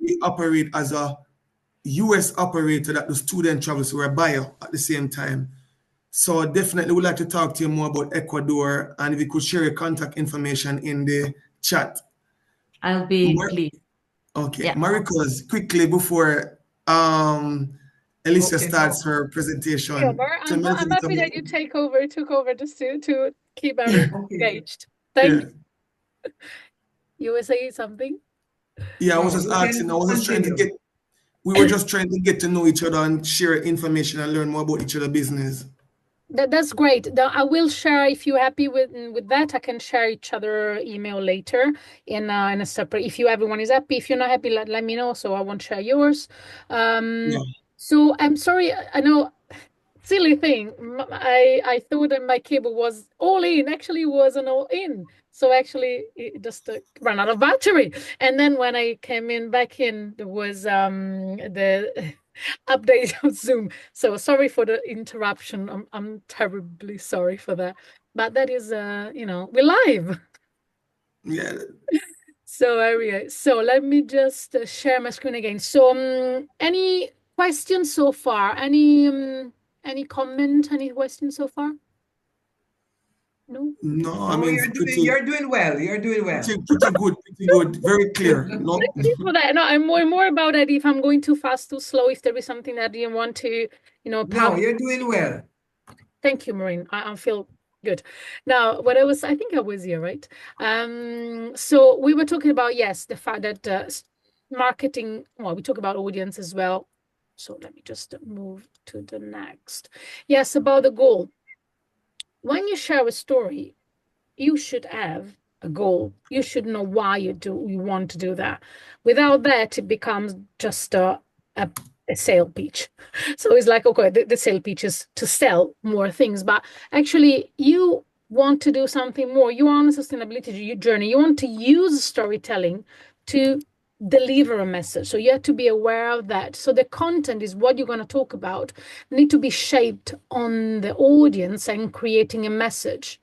we operate as a US operator that the student travels, so we're a buyer at the same time. So definitely would like to talk to you more about Ecuador, and if you could share your contact information in the chat. I'll be pleased. Okay, Yeah. Maricos, quickly before Alicia starts her presentation. Yeah, I'm happy that you took over just to keep everyone engaged. Thank you. You were saying something? Yeah, I was just asking, we were just trying to get to know each other and share information and learn more about each other's business. That's great. I will share, if you're happy with that, I can share each other email later in a separate. If everyone is happy, if you're not happy, let me know, so I won't share yours. So I'm sorry, I know, silly thing. I thought that my cable was all in. Actually, it wasn't all in. So actually, it just ran out of battery. And then when I came back in, there was the update of Zoom. So sorry for the interruption. I'm terribly sorry for that. But that is, we're live. Yeah. So anyway, so let me just share my screen again. So any questions so far? Any comment? Any questions so far? No. No, I mean you're doing well. You're doing well. Pretty good. Very clear. No. Thank you for that. No, I'm more about that. If I'm going too fast, too slow, if there is something that you want to, No, you're doing well. Thank you, Maureen. I feel good. Now, I think I was here, right? So we were talking about, yes, the fact that marketing, well, we talk about audience as well. So let me just move to the next. Yes, about the goal. When you share a story, you should have a goal. You should know why you want to do that. Without that, it becomes just a sale pitch. So it's like, okay, the sale pitch is to sell more things, but actually you want to do something more. You are on a sustainability journey. You want to use storytelling to deliver a message. So you have to be aware of that. So the content is what you're going to talk about need to be shaped on the audience and creating a message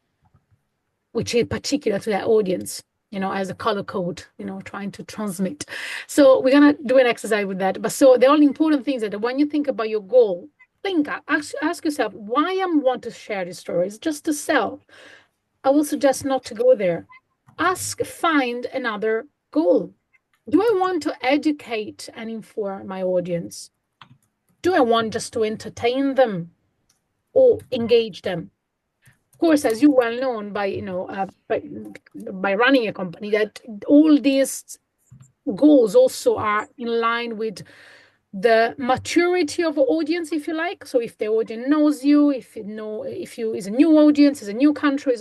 which is particular to that audience, as a color code, trying to transmit. So we're going to do an exercise with that. But so the only important thing is that when you think about your goal, ask yourself, why I want to share this story? It's just to sell. I will suggest not to go there. Find another goal. Do I want to educate and inform my audience? Do I want just to entertain them or engage them? Of course, as you well known by running a company, that all these goals also are in line with the maturity of the audience, if you like. So if the audience knows you, if you is a new audience, is a new country,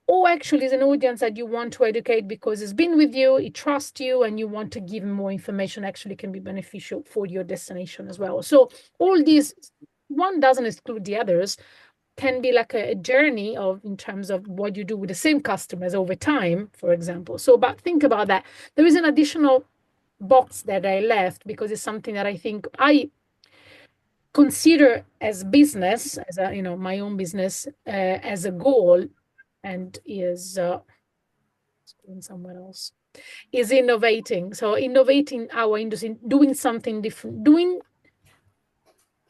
or actually is an audience that you want to educate because it's been with you, it trusts you, and you want to give them more information, actually can be beneficial for your destination as well. So all these, one doesn't exclude the others, can be like a journey in terms of what you do with the same customers over time, for example. So, but think about that. There is an additional box that I left because it's something that I think I consider as business, as my own business, as a goal, and is going somewhere else, is innovating. So innovating our industry, doing something different, doing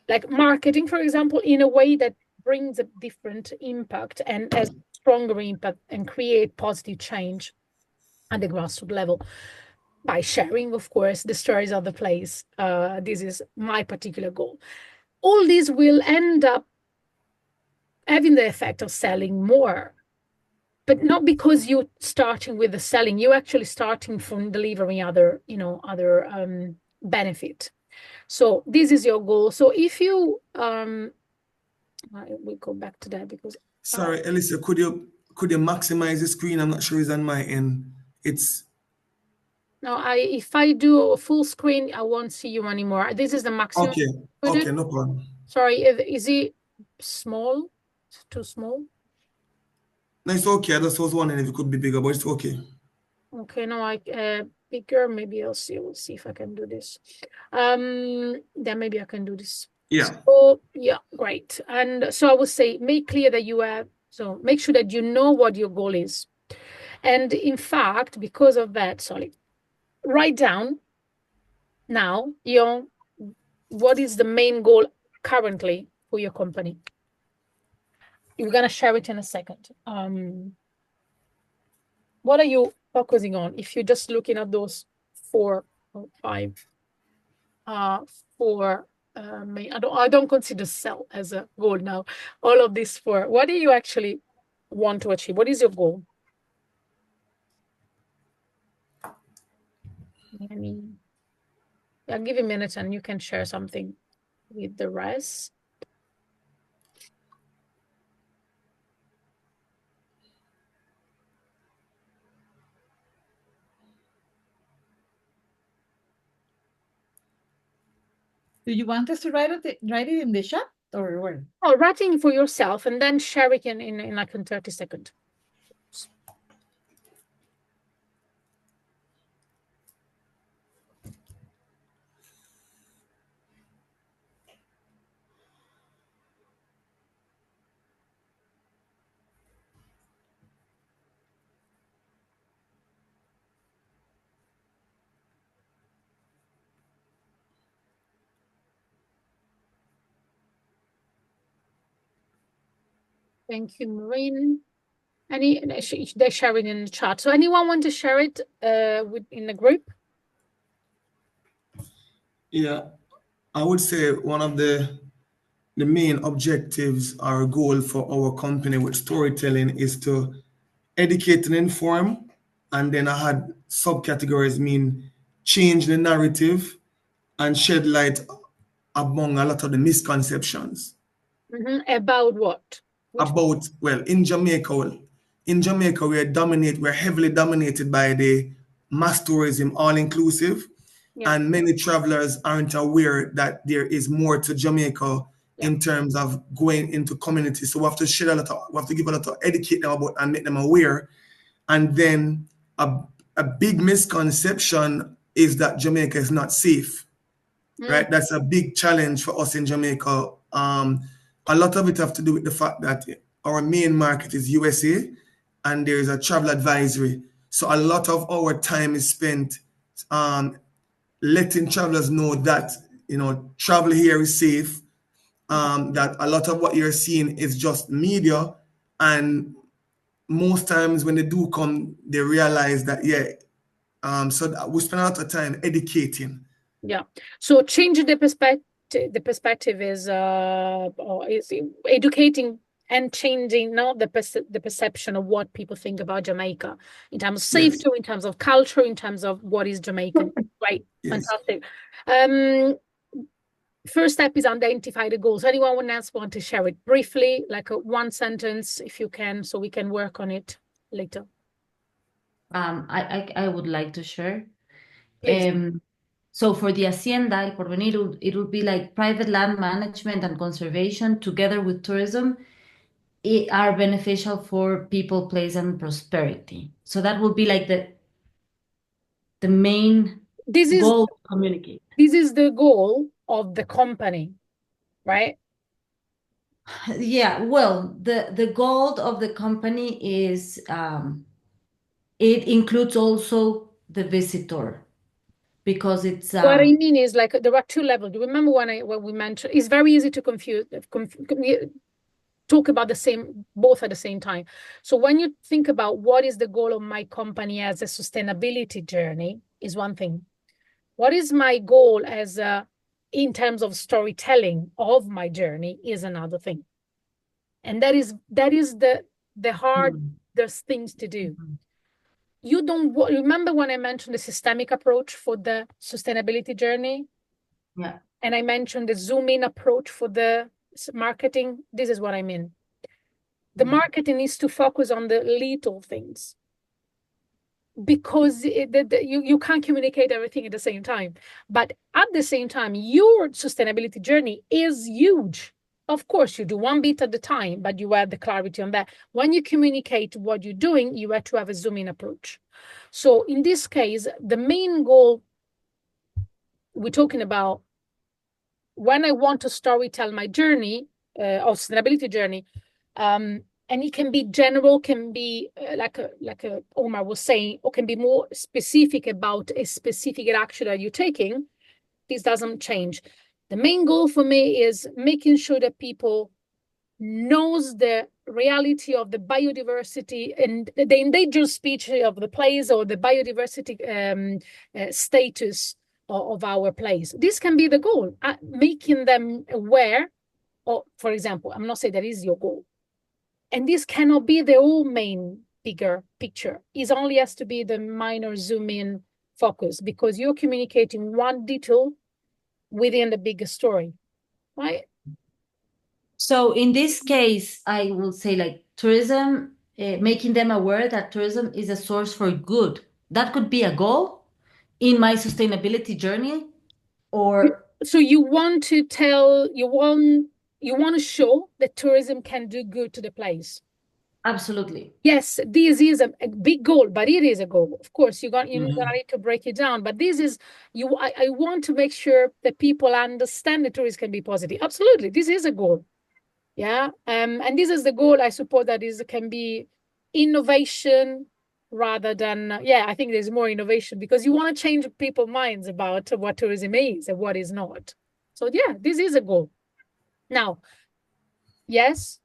like marketing, for example, in a way that brings a different impact and has stronger impact and create positive change at the grassroots level by sharing, of course, the stories of the place. This is my particular goal. All these will end up having the effect of selling more, but not because you're starting with the selling. You're actually starting from delivering other benefit. So this is your goal. So if you we go back to that because sorry, Elisa, could you maximize the screen? I'm not sure it's on my end. It's no, if I do a full screen, I won't see you anymore. This is the maximum. Okay, no problem. Sorry, is it small? It's too small? No, it's okay. I just was wondering if it could be bigger, but it's okay. Okay, no, bigger. Maybe We'll see if I can do this. Then maybe I can do this. Yeah. So yeah, great. And so I would say make clear that make sure that you know what your goal is. And in fact, because of that, write down now, what is the main goal currently for your company? You're going to share it in a second. What are you focusing on? If you're just looking at those 4 or 5, I don't consider sell as a goal now. All of these 4. What do you actually want to achieve? What is your goal? I'll give you a minute and you can share something with the rest. Do you want us to write it in the chat or where? Oh, writing for yourself and then share it in like in 30 seconds. Thank you, Maureen. They're sharing in the chat. So anyone want to share it in the group? Yeah, I would say one of the main objectives or goal for our company with storytelling is to educate and inform. And then I had subcategories mean change the narrative and shed light among a lot of the misconceptions. About what? In Jamaica, we're heavily dominated by the mass tourism, all inclusive. Yeah. And many travelers aren't aware that there is more to Jamaica in terms of going into communities. So we have to share we have to give a lot of educate them about and make them aware. And then a big misconception is that Jamaica is not safe, right? That's a big challenge for us in Jamaica. A lot of it have to do with the fact that our main market is USA and there is a travel advisory. So a lot of our time is spent letting travelers know that, travel here is safe, that a lot of what you're seeing is just media. And most times when they do come, they realize that, so we spend a lot of time educating. Yeah. So changing the perspective is educating and changing the perception of what people think about Jamaica in terms of safety, in terms of culture, in terms of what is Jamaican. Right. Yes. Fantastic. First step is identify the goals. Anyone else want to share it briefly, like one sentence, if you can, so we can work on it later. I would like to share. Please. So for the Hacienda, El Porvenir, it would be like private land management and conservation together with tourism are beneficial for people, place, and prosperity. So that would be like the main goal to communicate. This is the goal of the company, right? Yeah, well, the goal of the company is it includes also the visitor. Because it's what I mean is like there are 2 levels. Do you remember when we mentioned it's very easy to talk about both at the same time. So when you think about what is the goal of my company as a sustainability journey is one thing. What is my goal as in terms of storytelling of my journey is another thing. And that is the hardest things to do. You don't remember when I mentioned the systemic approach for the sustainability journey? Yeah. And I mentioned the zoom in approach for the marketing. This is what I mean. The marketing needs to focus on the little things because you can't communicate everything at the same time. But at the same time, your sustainability journey is huge. Of course, you do one bit at a time, but you add the clarity on that. When you communicate what you're doing, you have to have a zoom in approach. So in this case, the main goal we're talking about when I want to storytell my journey, or sustainability journey, and it can be general, can be like Omar was saying, or can be more specific about a specific action that you're taking. this doesn't change. The main goal for me is making sure that people knows the reality of the biodiversity and the endangered species of the place, or the biodiversity status of our place. This can be the goal, making them aware. Or, for example, I'm not saying that is your goal, and this cannot be the whole main bigger picture. It only has to be the minor zoom in focus, because you're communicating one detail within the bigger story, right? So in this case, I will say like tourism, making them aware that tourism is a source for good. That could be a goal in my sustainability journey, or so you want to tell, you want to show that tourism can do good to the place. absolutely. Yes, this is a big goal, but it is a goal. Of course, you're gonna need to break it down. But this is I want to make sure that people understand that tourism can be positive. Absolutely, this is a goal. Yeah, and this is the goal. I suppose that is can be innovation rather than I think there's more innovation, because you want to change people's minds about what tourism is and what is not. So yeah, this is a goal. Now, yes.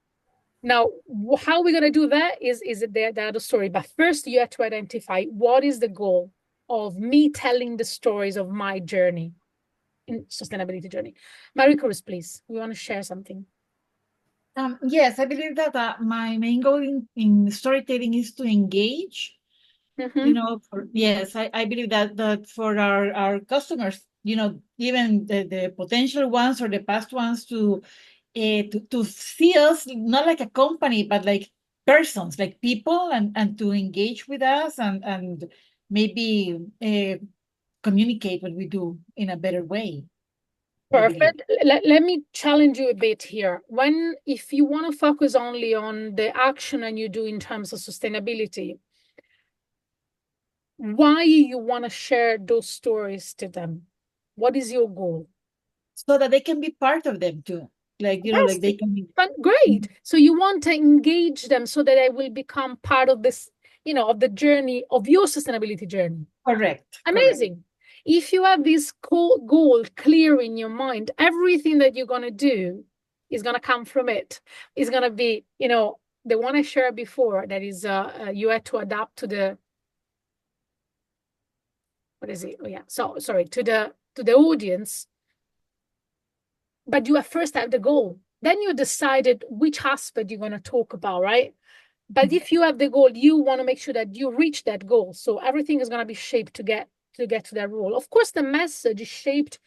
Now, how we're going to do that is the other story. But first, you have to identify what is the goal of me telling the stories of my journey in sustainability journey. Marie-Chris, please, we want to share something. Yes, I believe that my main goal in storytelling is to engage. You know, yes, I believe that for our customers, you know, even the potential ones or the past ones to see us not like a company, but like persons, like people, and to engage with us and maybe communicate what we do in a better way. Perfect. Let me challenge you a bit here. If you want to focus only on the action and you do in terms of sustainability, why you want to share those stories to them? What is your goal? So that they can be part of them too. Like, you know, like they can be. Great. So you want to engage them so that they will become part of this, you know, of the journey of your sustainability journey. Correct. Amazing. Correct. If you have this goal clear in your mind, everything that you're going to do is going to come from it. It's going to be, you know, the one I shared before, that is you had to adapt to the, what is it? Oh yeah. So sorry, to the audience. But you first have the goal. Then you decided which aspect you're going to talk about, right? But if you have the goal, you want to make sure that you reach that goal. So everything is going to be shaped to get to that goal. Of course, the message is shaped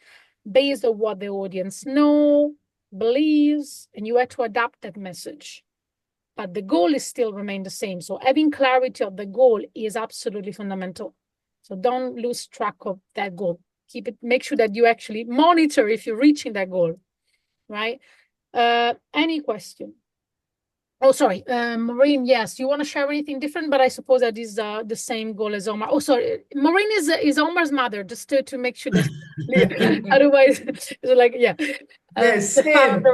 based on what the audience know, believes, and you have to adapt that message. But the goal is still remain the same. So having clarity of the goal is absolutely fundamental. So don't lose track of that goal. Keep it. Make sure that you actually monitor if you're reaching that goal. Right? Any question? Oh, sorry, Maureen, yes, you want to share anything different, but I suppose that is the same goal as Omar. Oh, sorry, Maureen is Omar's mother, just to make sure that otherwise, it's like, yeah. Yes, same.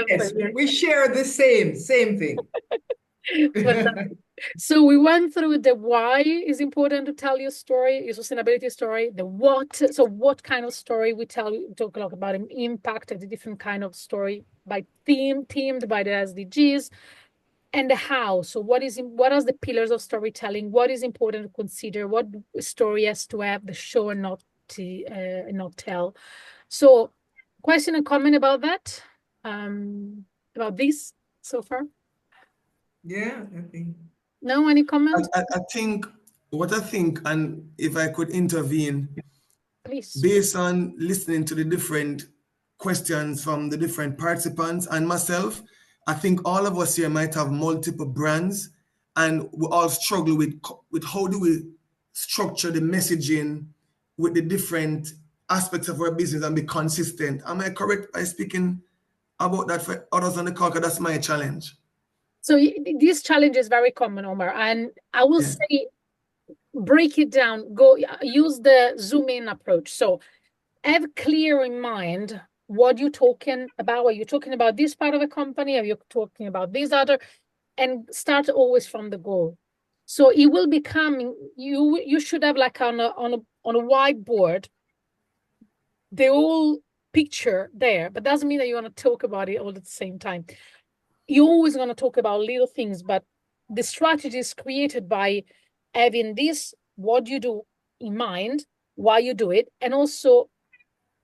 Yes, we share the same thing. So we went through the why is important to tell your story, your sustainability story, the what. So what kind of story we talk a lot about impact and the different kind of story by themed by the SDGs, and the how. So what are the pillars of storytelling? What is important to consider? What story has to have the show and not tell? So question and comment about that, about this so far? Yeah, I think. No, any comment? I think, and if I could intervene, please, based on listening to the different questions from the different participants and myself, I think all of us here might have multiple brands, and we all struggle with how do we structure the messaging with the different aspects of our business and be consistent. Am I correct by speaking about that for others on the call? Because that's my challenge. So this challenge is very common, Omar, and I will say, break it down, go use the zoom in approach. So have clear in mind what you're talking about. Are you talking about this part of a company? Are you talking about this other? And start always from the goal. So it will become, you should have like on a whiteboard the whole picture there, but doesn't mean that you want to talk about it all at the same time. You're always going to talk about little things, but the strategy is created by having this, what you do in mind, why you do it, and also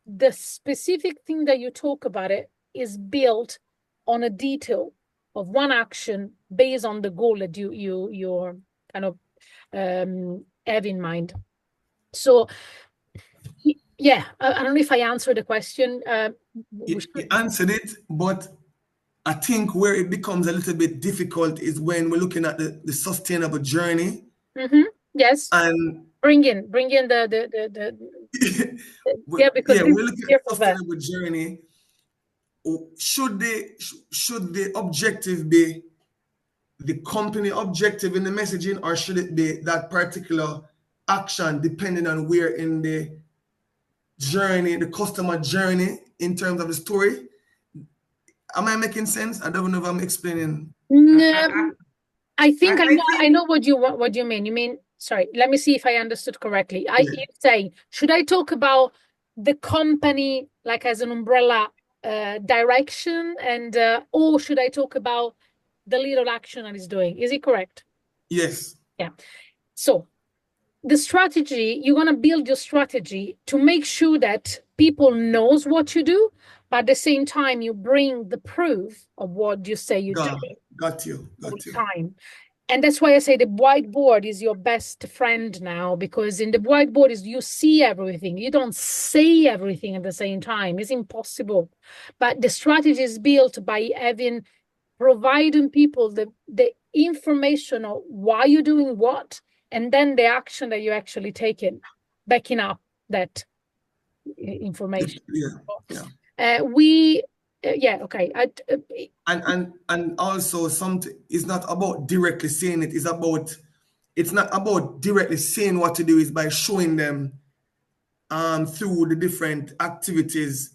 the specific thing that you talk about it is built on a detail of one action based on the goal that you're kind of have in mind. So yeah, I don't know if I answered the question. You answered it, but I think where it becomes a little bit difficult is when we're looking at the sustainable journey. Yes. And bring in the yeah, because yeah, we're looking at the sustainable journey. Should the objective be the company objective in the messaging, or should it be that particular action depending on where in the journey, the customer journey in terms of the story? Am I making sense? I don't know if I'm explaining. No, I think I know what you mean. You mean, sorry, let me see if I understood correctly. You say, should I talk about the company like as an umbrella direction, and or should I talk about the little action that is doing? Is it correct? Yes. Yeah. So the strategy, you're going to build your strategy to make sure that people knows what you do, but at the same time you bring the proof of what you say you do. Got you. Time. And that's why I say the whiteboard is your best friend now, because in the whiteboard is you see everything. You don't say everything at the same time. It's impossible. But the strategy is built by providing people the information of why you're doing what, and then the action that you're actually taking, backing up that information. Okay. And also something is not about directly saying it. It's not about directly saying what to do. Is by showing them through the different activities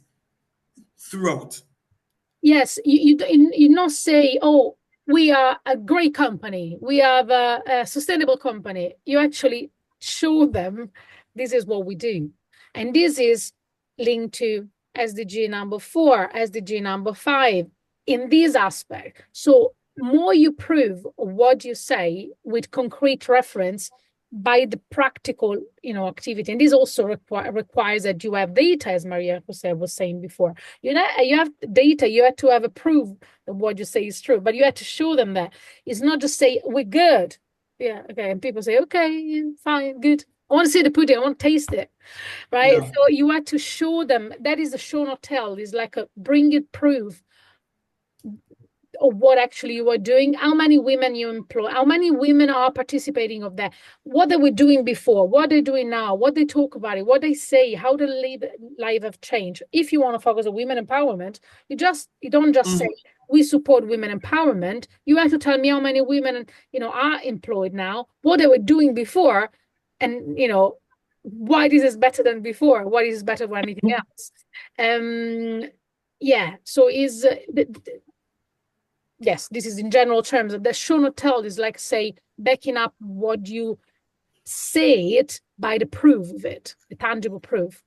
throughout. Yes, you not say, oh, we are a great company, we have a sustainable company. You actually show them this is what we do, and this is linked to SDG number 4, SDG number 5 in this aspect. So more you prove what you say with concrete reference by the practical, activity. And this also requires that you have data, as Maria Jose was saying before. You have data, you have to have a proof that what you say is true, but you have to show them that. It's not just say, we're good. Yeah, okay. And people say, okay, fine, good. I want to see the pudding, I want to taste it, right? Yeah. So you have to show them. That is a show not tell. It's like a bring it proof of what actually you are doing, how many women you employ, how many women are participating of that, what they were doing before, what they're doing now, what they talk about it, what they say, how the life have changed. If you want to focus on women empowerment, you don't just say we support women empowerment. You have to tell me how many women are employed now, what they were doing before, and why this is better than before, what is better than anything else. So is yes, this is in general terms. The show not tell is like, say, backing up what you say it by the proof of it, the tangible proof.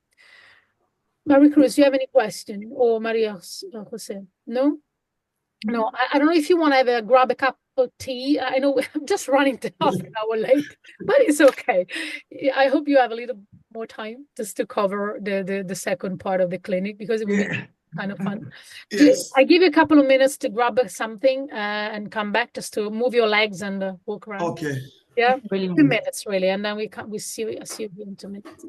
Marie Cruz, do you have any question? Or Maria Jose? No? No, I don't know if you want to grab a cup of tea. I know I'm just running to half an hour late, but it's okay. I hope you have a little more time just to cover the second part of the clinic, because it will be kind of fun. Yes. I give you a couple of minutes to grab something and come back, just to move your legs and walk around. Okay. Yeah, really 2 minutes really, and then we see you in 2 minutes.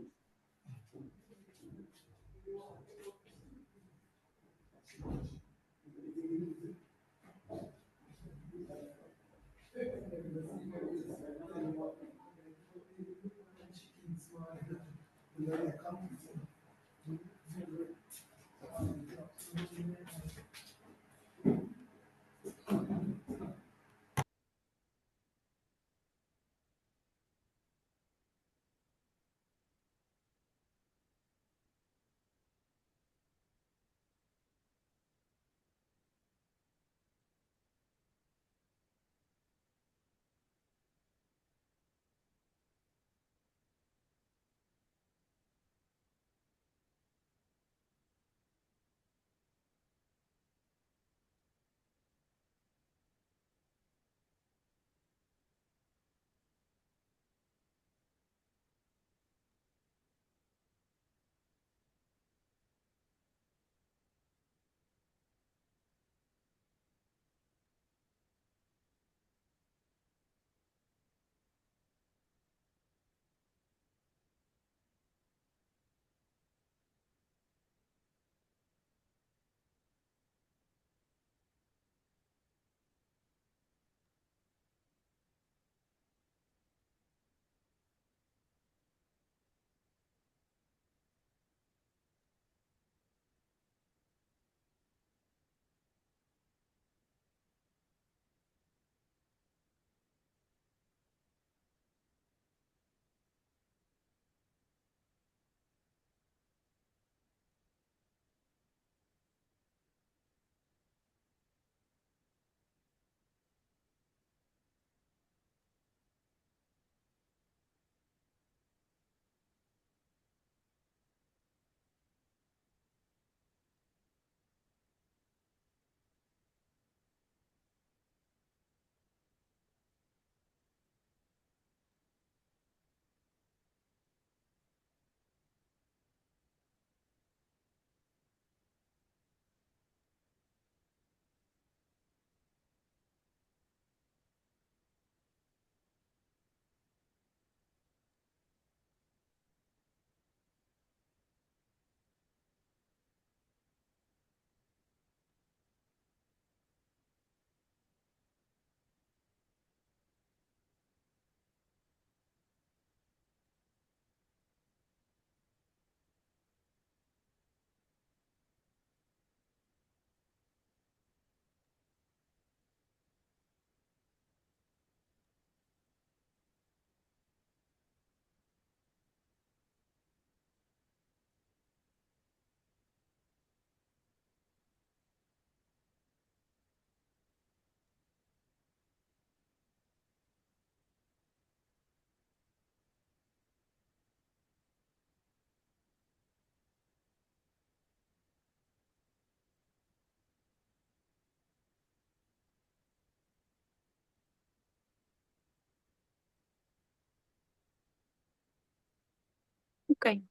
Okay,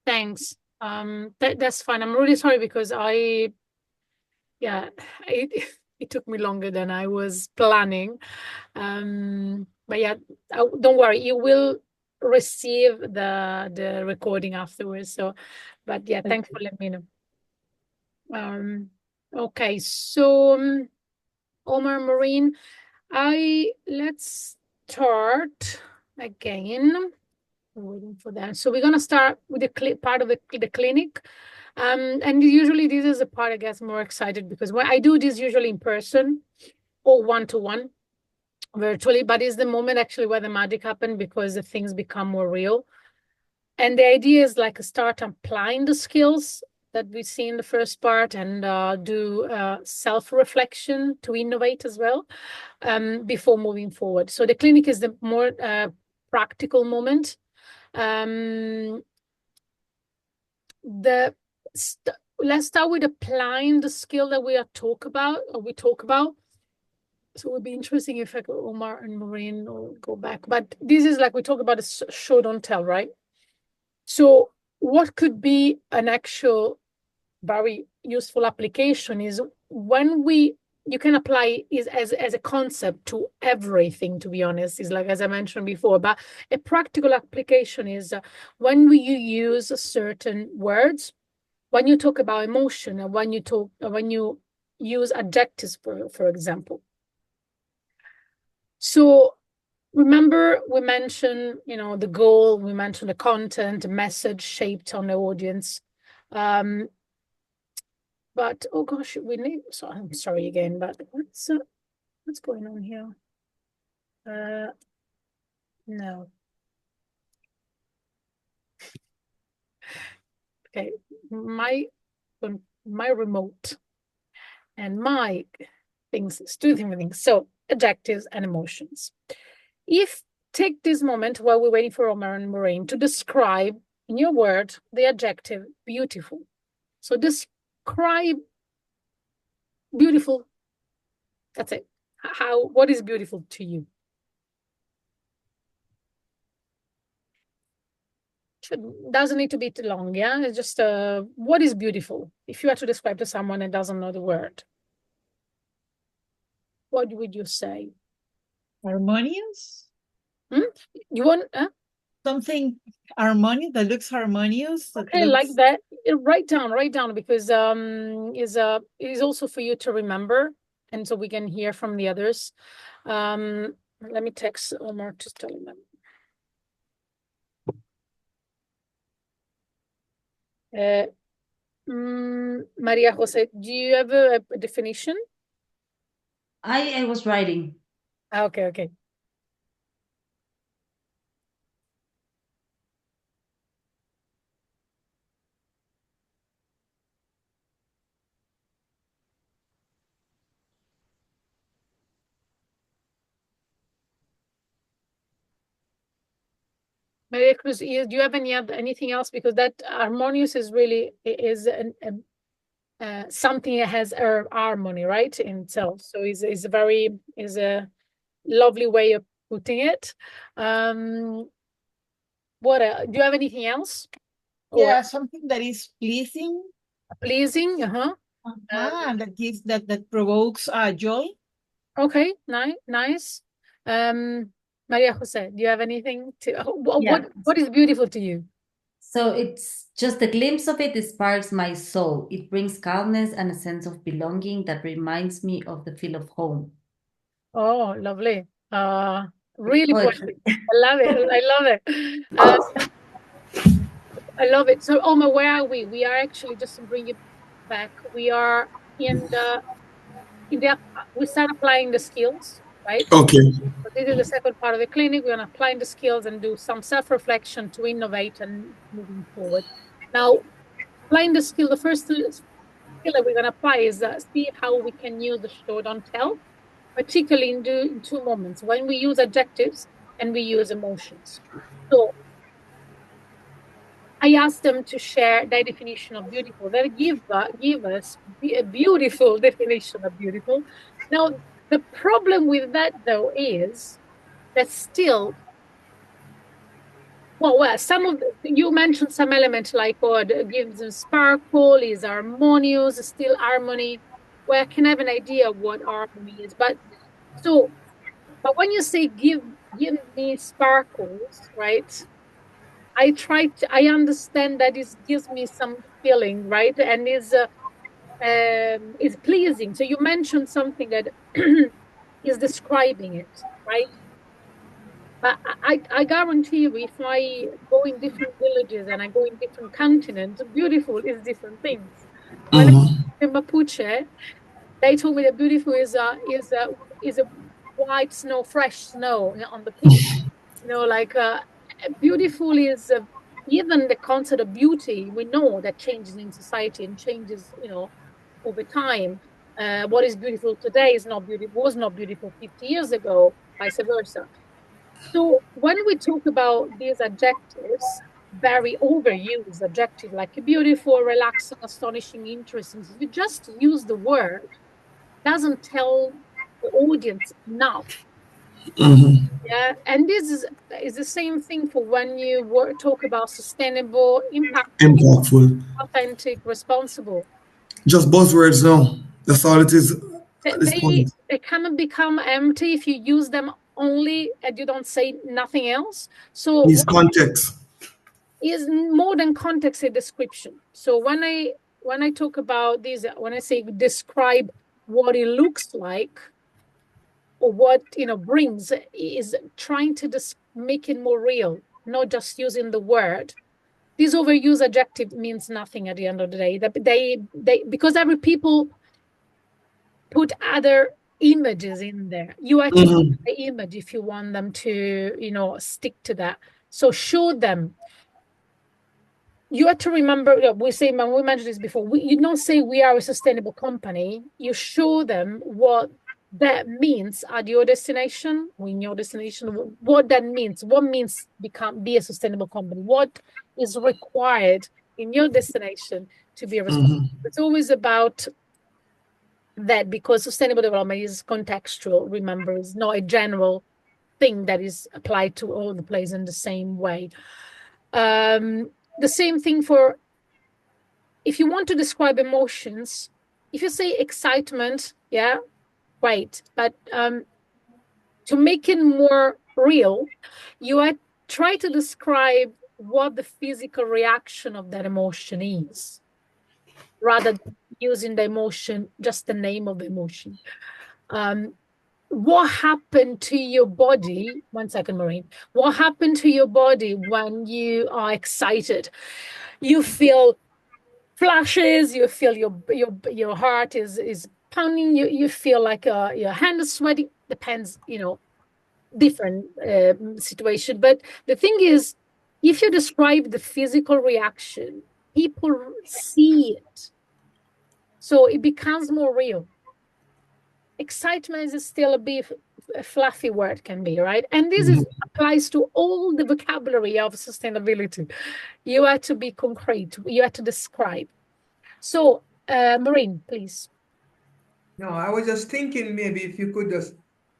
thanks. That's fine. I'm really sorry because it took me longer than I was planning. But yeah, don't worry, you will receive the recording afterwards. So, but yeah, thanks for letting me know. Okay, so Omar, Maureen, let's start again. We're waiting for that. So we're gonna start with the part of the clinic. And usually this is the part I get more excited because when I do this usually in person or one-to-one virtually, but it's the moment actually where the magic happens because the things become more real. And the idea is like start applying the skills that we see in the first part and do self-reflection to innovate as well before moving forward. So the clinic is the more practical moment. Let's start with applying the skill that we talk about. So it would be interesting if Omar and Maureen will go back. But this is like we talk about a show, don't tell, right? So what could be an actual very useful application is when you can apply is as a concept to everything, to be honest, is like, as I mentioned before, but a practical application is when you use certain words, when you talk about emotion, and when you use adjectives, for example. So remember, we mentioned, the goal, we mentioned the content, the message shaped on the audience. But oh gosh, so I'm sorry again, but what's going on here? No. Okay, my remote and my things, two different things. So adjectives and emotions. Take this moment while we're waiting for Omar and Maureen to describe in your word the adjective beautiful. So describe beautiful. That's it. What is beautiful to you? Doesn't need to be too long, yeah? It's just what is beautiful? If you had to describe to someone that doesn't know the word, what would you say? Harmonious? You want something harmonious that looks harmonious? Okay, like that. Write down because is also for you to remember, and so we can hear from the others. Let me text Omar to tell him. Maria Jose, do you have a definition? I was writing. Okay. Maria Cruz, do you have anything else? Because that harmonious is really something that has harmony, right, in itself. So is a lovely way of putting it. What do you have anything else? Yeah, something that is pleasing. Pleasing, that provokes joy. Okay, nice. Maria Jose, do you have anything to? What is beautiful to you? So it's just a glimpse of it sparks my soul. It brings calmness and a sense of belonging that reminds me of the feel of home. Oh, lovely. Really poetic. I love it. I love it. So, Oma, where are we? We are actually, just to bring it back, we are we start applying the skills, right? Okay. So this is the second part of the clinic. We're going to apply the skills and do some self-reflection to innovate and moving forward. Now, applying the skill, the first skill that we're going to apply is see how we can use the show, don't tell, particularly in two moments, when we use adjectives and we use emotions. So I asked them to share their definition of beautiful. They give us a beautiful definition of beautiful. Now, the problem with that, though, is that still Well, some of you mentioned some element like what gives them sparkle, is harmonious, still harmony. Well, I can have an idea of what harmony is, but when you say give me sparkles, right? I understand that it gives me some feeling, right? And is pleasing. So you mentioned something that is describing it, right? I guarantee you, if I go in different villages and I go in different continents, beautiful is different things. When I in Mapuche, they told me that beautiful is a white snow, fresh snow on the peak. Like beautiful is even the concept of beauty. We know that changes in society and changes, over time. What is beautiful today is not beautiful, was not beautiful 50 years ago, vice versa. So when we talk about these adjectives, very overused adjective like beautiful, relaxing, astonishing, interesting, if you just use the word, doesn't tell the audience enough. Yeah, and this is the same thing for when you talk about sustainable, impactful, authentic, responsible. Just buzzwords now. That's all it is at this point. They kind of become empty if you use them only and you don't say nothing else. So Needs context. Is more than context a description. So when I talk about this, when I say describe what it looks like or what brings, is trying to make it more real, not just using the word. This overused adjective means nothing at the end of the day. They because every people put other images in there. You have to use the image if you want them to stick to that. So show them. You have to remember, we mentioned this before, you don't say we are a sustainable company. You show them what that means at your destination, or in your destination, what that means. What means be a sustainable company? What is required in your destination to be a responsible? It's always about that, because sustainable development is contextual. Remember, it's not a general thing that is applied to all the places in the same way. The same thing for if you want to describe emotions. If you say excitement, yeah, great. But to make it more real, you try to describe what the physical reaction of that emotion is, rather than using the emotion, just the name of the emotion. What happened to your body? 1 second, Maureen. What happened to your body when you are excited? You feel flashes. You feel your heart is pounding. You feel like your hand is sweating. Depends, different situation. But the thing is, if you describe the physical reaction, people see it, so it becomes more real. Excitement is still a fluffy word, can be, right? And this applies to all the vocabulary of sustainability. You have to be concrete. You have to describe. So, Maureen, please. No, I was just thinking maybe if you could just,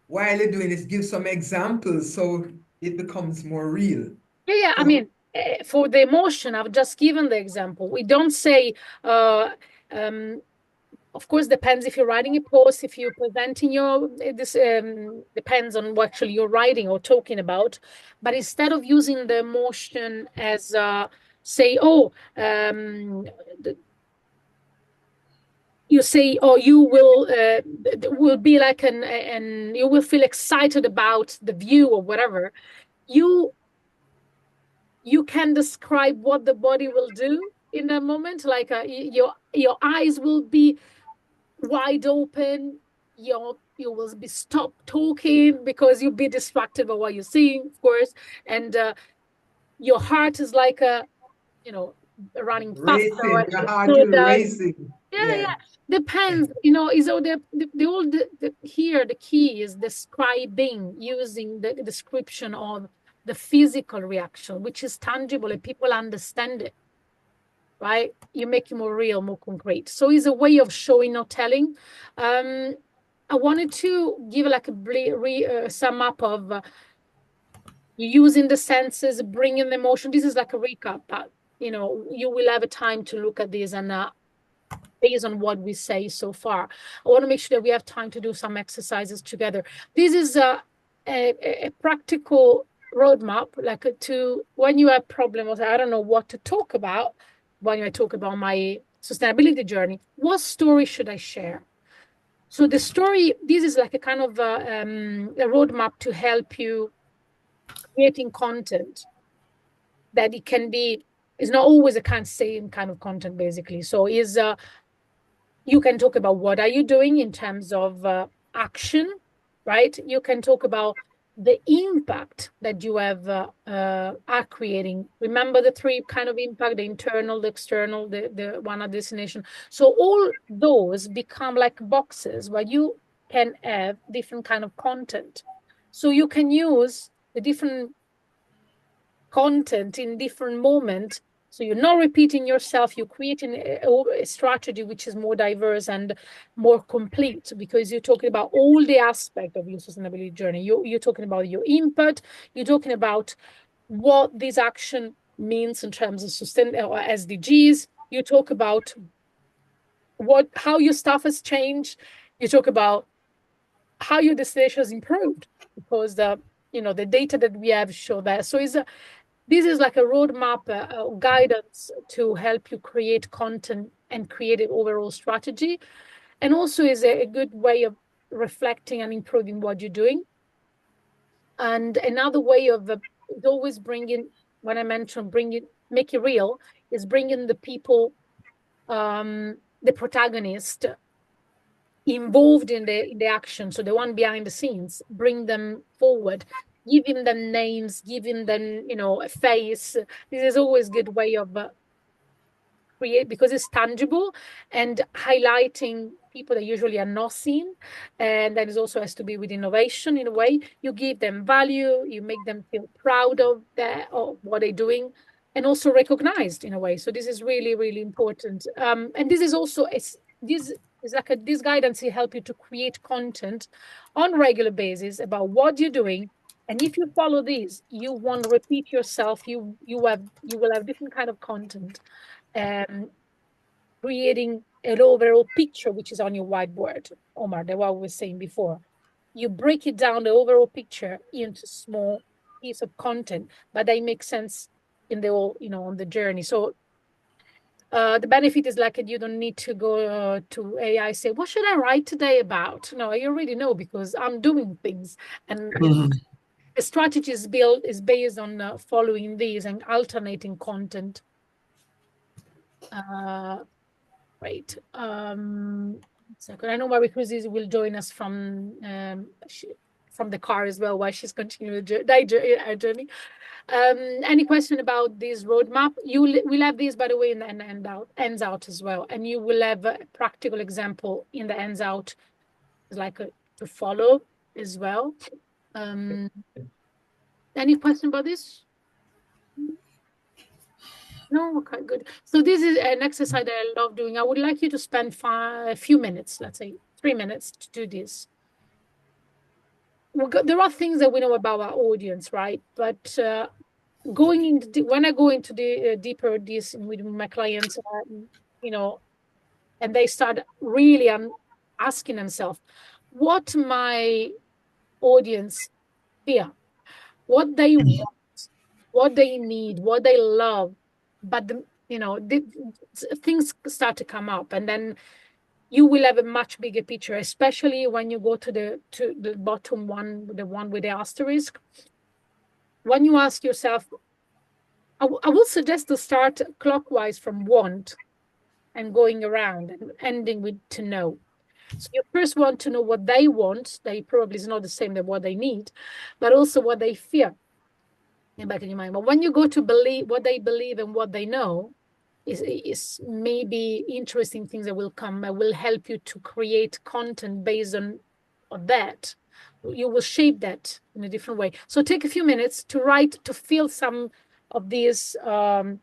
while you're doing this, give some examples so it becomes more real. Yeah. I mean, for the emotion, I've just given the example. We don't say, of course, depends if you're writing a post, if you're presenting this depends on what actually you're writing or talking about. But instead of using the emotion as say, you say, you will be like and you will feel excited about the view or whatever. You can describe what the body will do in that moment, like your eyes will be wide open. You will be stopped talking because you'll be distracted by what you're seeing, of course, and your heart is like running racing, faster. your heart is racing. Yeah. Depends, is all here the key is describing, using the description of the physical reaction, which is tangible and people understand it, right? You make it more real, more concrete. So it's a way of showing, not telling. I wanted to give like a sum up of You're using the senses, bringing the emotion. This is like a recap, but you know, you will have a time to look at this and based on what we say so far. I want to make sure that we have time to do some exercises together. This is a practical roadmap, like to when you have problems, I don't know what to talk about when I talk about my sustainability journey. What story should I share? So the story, this is like a kind of a roadmap to help you creating content that it can be, it's not always a kind of same kind of content basically. So is you can talk about what are you doing in terms of action, right? You can talk about the impact that you have are creating. Remember the three kind of impact: the internal, the external, the one at destination. So all those become like boxes where you can have different kind of content. So you can use the different content in different moments. So you're not repeating yourself, you're creating a strategy which is more diverse and more complete, because you're talking about all the aspects of your sustainability journey. You're talking about your input, you're talking about what this action means in terms of or SDGs. You talk about how your stuff has changed. You talk about how your destination has improved, because the data that we have show that. So this is like a roadmap, guidance to help you create content and create an overall strategy, and also is a good way of reflecting and improving what you're doing. And another way of always bringing, when I mentioned make it real, is bringing the people, the protagonist, involved in the action, so the one behind the scenes, bring them forward, giving them names, giving them a face. This is always a good way of create, because it's tangible and highlighting people that usually are not seen. And that is also has to be with innovation. In a way, you give them value, you make them feel proud of what they're doing, and also recognized in a way. So this is really, really important. And this is also this guidance will help you to create content on a regular basis about what you're doing. And if you follow these, you won't repeat yourself. You will have different kind of content, creating an overall picture, which is on your whiteboard, Omar, that what we were saying before. You break it down, the overall picture, into small piece of content, but they make sense in the whole, on the journey. So the benefit is like you don't need to go to AI, say, what should I write today about? No, you already know, because I'm doing things. And the strategy is based on following these and alternating content. Great. Second, I know Marie Cruz will join us from the car as well while she's continuing her journey. Any question about this roadmap? We'll have this, by the way, in the ends out as well, and you will have a practical example in the ends out, like to follow as well. Any question about this? No, okay, good. So this is an exercise that I love doing. I would like you to spend a few minutes, let's say 3 minutes, to do this. There are things that we know about our audience, right? But when I go into the deeper this with my clients, and they start really asking themselves, what my audience fear, what they want, what they need, what they love, but things start to come up, and then you will have a much bigger picture, especially when you go to the bottom one, the one with the asterisk. When you ask yourself, I will suggest to start clockwise from want and going around and ending with to know. So you first want to know what they want. They probably is not the same as what they need, but also what they fear in back in your mind. But when you go to believe what they believe and what they know, is maybe interesting things that will come that will help you to create content based on that. You will shape that in a different way. So take a few minutes to write, to fill some of these gap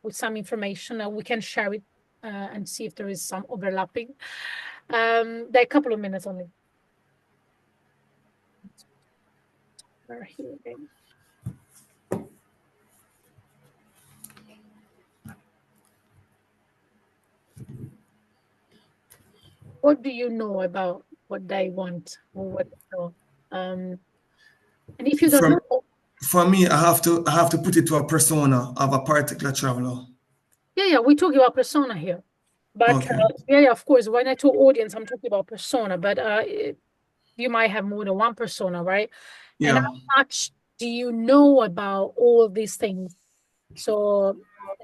with some information, and we can share it and see if there is some overlapping. There are a couple of minutes only. her here again. What do you know about what they want or what they know? And if you don't know, For me, I have to put it to a persona of a particular traveler. yeah, we're talking about persona here. But Okay. yeah, of course, when I talk audience, I'm talking about persona, but you might have more than one persona, right? And Yeah. how much do you know about all these things? So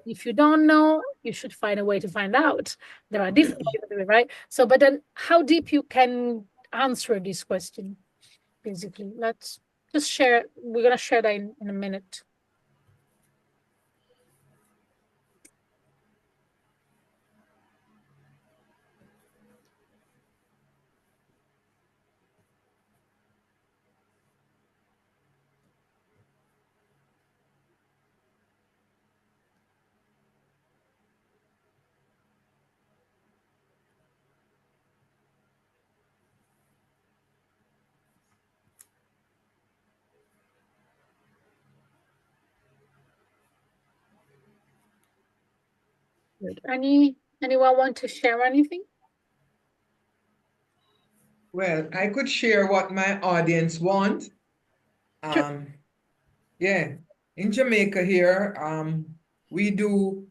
if you don't know, you should find a way to find out. There are different ways of doing it, right? So, but then how deep you can answer this question, basically. Let's just share. We're going to share that in a minute. Good. Anyone want to share anything? Well, I could share what my audience want. Yeah, in Jamaica here, we do,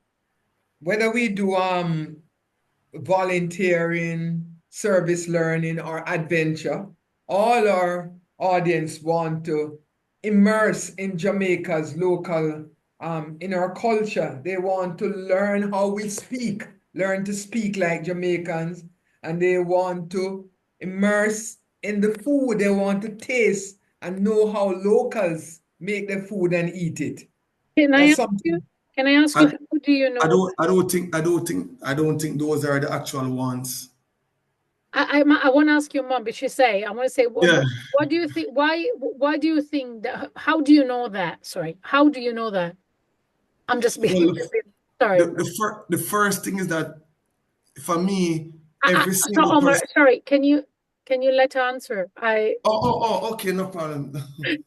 whether we do volunteering, service learning, or adventure, all our audience want to immerse in Jamaica's local, in our culture. They want to learn how we speak, learn to speak like Jamaicans, and they want to immerse in the food. They want to taste and know how locals make their food and eat it. Can I That's ask you? something. Can I ask you, how do you know? I don't think those are the actual ones. I want to ask your mom, but she say, I want to say, Yeah. what do you think? Why do you think that? How do you know that? Sorry, how do you know that? I'm just being sorry. The first thing is that for me, every So single Omar, person. sorry, can you let her answer? Okay, no problem.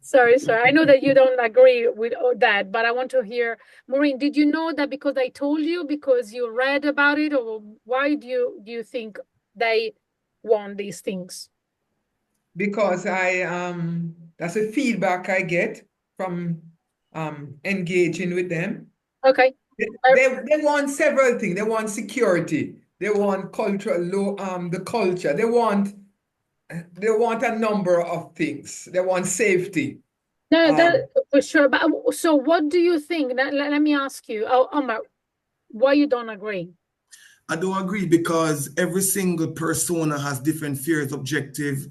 Sorry. I know that you don't agree with that, but I want to hear. Maureen, did you know that because I told you, because you read about it, or why do you think they want these things? Because that's a feedback I get from engaging with them. Okay. They want several things. They want security. They want the culture. They want a number of things. They want safety. No, that for sure. But so what do you think? Let me ask you, Omar, why you don't agree? I don't agree because every single persona has different fears, objective,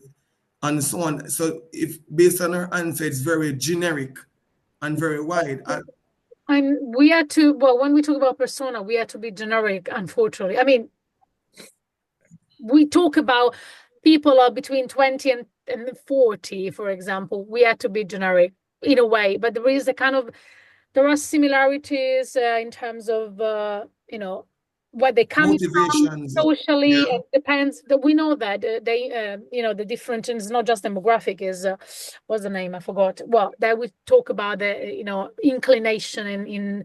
and so on. So if based on her answer, it's very generic and very wide. And we had to, well, when we talk about persona, we had to be generic, unfortunately. I mean, we talk about people are between 20 and 40, for example. We had to be generic in a way, but there are similarities in terms of, where they come from Motivations. socially. Yeah. It depends. We know that the difference is not just demographic. Is what's the name? I forgot. Well, that we talk about the inclination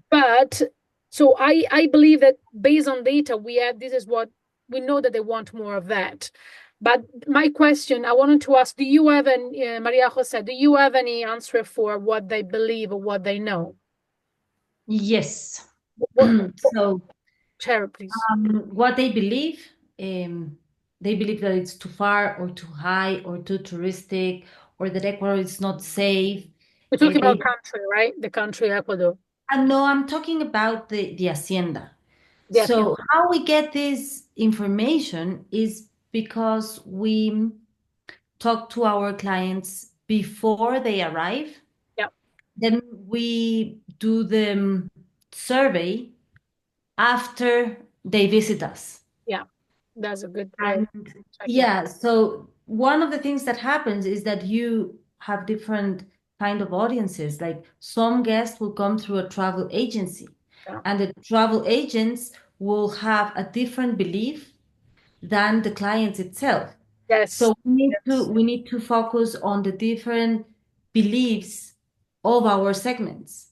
but so I believe that based on data this is what we know, that they want more of that. But my question, I wanted to ask, do you have any, Maria Jose, do you have any answer for what they believe or what they know? Yes. So, Chair, please. what they believe that it's too far or too high or too touristic, or that Ecuador is not safe. We're talking about country, right? The country Ecuador. No, I'm talking about the hacienda. The So hacienda. how we get this information is because we talk to our clients before they arrive. Yeah. Then we do the survey after they visit us. Yeah, that's a good way. Yeah, so one of the things that happens is that you have different kind of audiences. Like some guests will come through a travel agency, and the travel agents will have a different belief than the clients itself. Yes. So we need to focus on the different beliefs of our segments.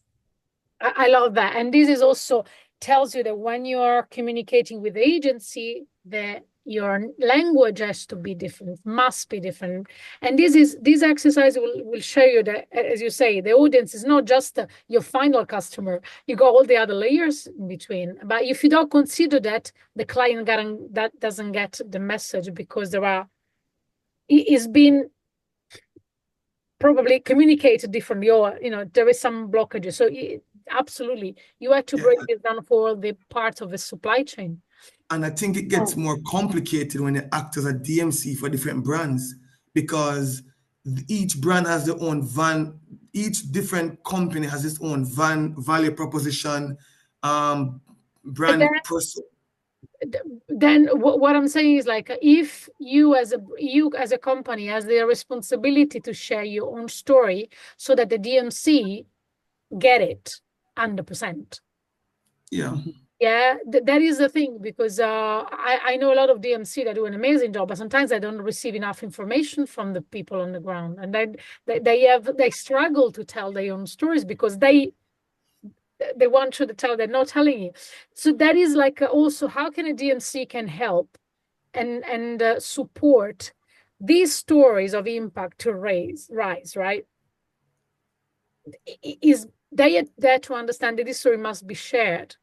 I love that. And this is also tells you that when you are communicating with the agency, that your language has to be different, must be different. And this exercise will show you that, as you say, the audience is not just your final customer. You got all the other layers in between. But if you don't consider that, the client that doesn't get the message, because it's been probably communicated differently, or there is some blockages. So absolutely, you have to break this down for all the parts of the supply chain. And I think it gets more complicated when you act as a DMC for different brands, because each brand has their own each different company has its own value proposition, brand person. Then what I'm saying is, like, if you as a company has the responsibility to share your own story so that the DMC get it 100%. Yeah. Yeah, that is the thing, because I know a lot of DMC that do an amazing job, but sometimes they don't receive enough information from the people on the ground, and then they struggle to tell their own stories because they want you to tell, they're not telling you. So that is like also how can a DMC can help and support these stories of impact to rise, right? Is they are there to understand that this story must be shared.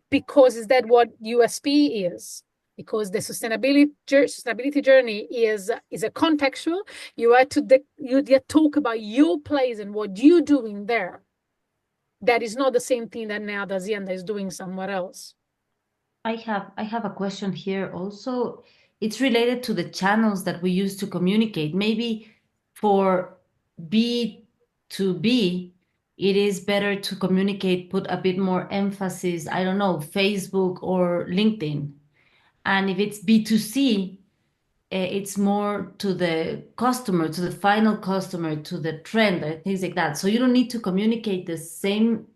Because is that what USP is? Because the sustainability journey is a contextual. You have to talk about your place and what you're doing there. That is not the same thing that now the Hacienda is doing somewhere else. I have a question here also. It's related to the channels that we use to communicate. Maybe for B2B, it is better to communicate, put a bit more emphasis, I don't know, Facebook or LinkedIn. And if it's B2C, it's more to the customer, to the final customer, to the trend, things like that. So you don't need to communicate the same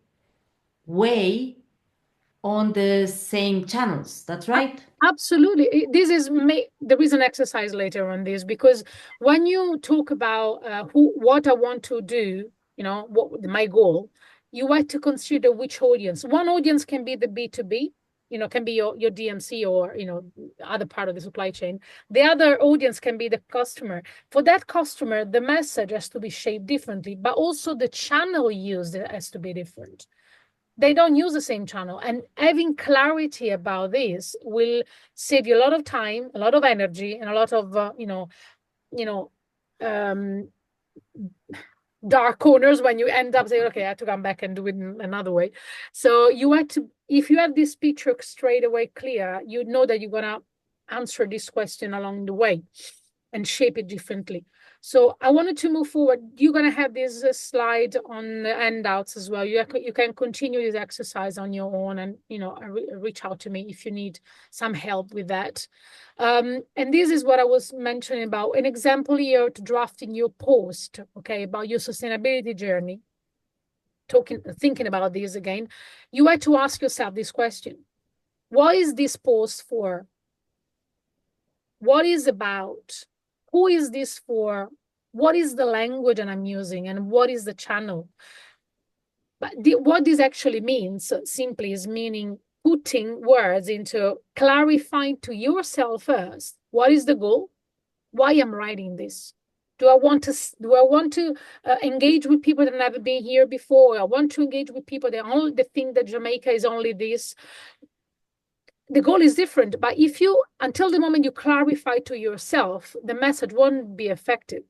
way on the same channels. That's right. Absolutely. There is an exercise later on this, because when you talk about what I want to do, what my goal, you have to consider which audience. One audience can be the B2B, can be your DMC or other part of the supply chain. The other audience can be the customer. For that customer, the message has to be shaped differently, but also the channel used has to be different. They don't use the same channel, and having clarity about this will save you a lot of time, a lot of energy, and a lot of dark corners when you end up saying, okay, I have to come back and do it in another way. So you have to, if you have this picture straight away clear, you know that you're gonna answer this question along the way and shape it differently. So I wanted to move forward. You're going to have this slide on the handouts as well. You can continue this exercise on your own, and reach out to me if you need some help with that. And this is what I was mentioning about an example here to drafting your post, okay, about your sustainability journey. Thinking about this again, you had to ask yourself this question: what is this post for? What is about? Who is this for? What is the language that I'm using, and what is the channel? But what this actually means simply is meaning putting words into clarifying to yourself first. What is the goal? Why I'm writing this? Do I want to engage with people that have never been here before? I want to engage with people that think that Jamaica is only this. The goal is different, but until the moment you clarify to yourself, the message won't be effective.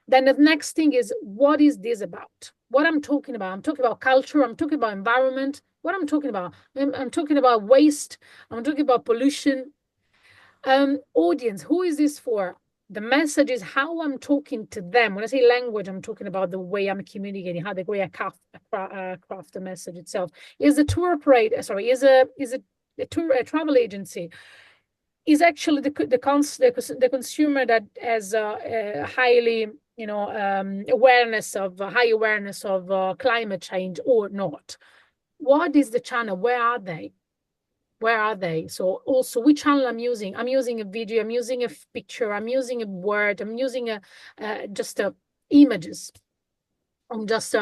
Then the next thing is, what is this about? What I'm talking about? I'm talking about culture. I'm talking about environment. What I'm talking about? I'm talking about waste. I'm talking about pollution. Audience, who is this for? The message is how I'm talking to them. When I say language, I'm talking about the way I'm communicating, how the way I craft the message itself. Is a tour operator, sorry, is a travel agency, is actually the consumer that has highly high awareness of climate change or not. What is the channel? Where are they? Where are they? So also which channel I'm using a video, I'm using a picture, I'm using a word, I'm using just images, I'm just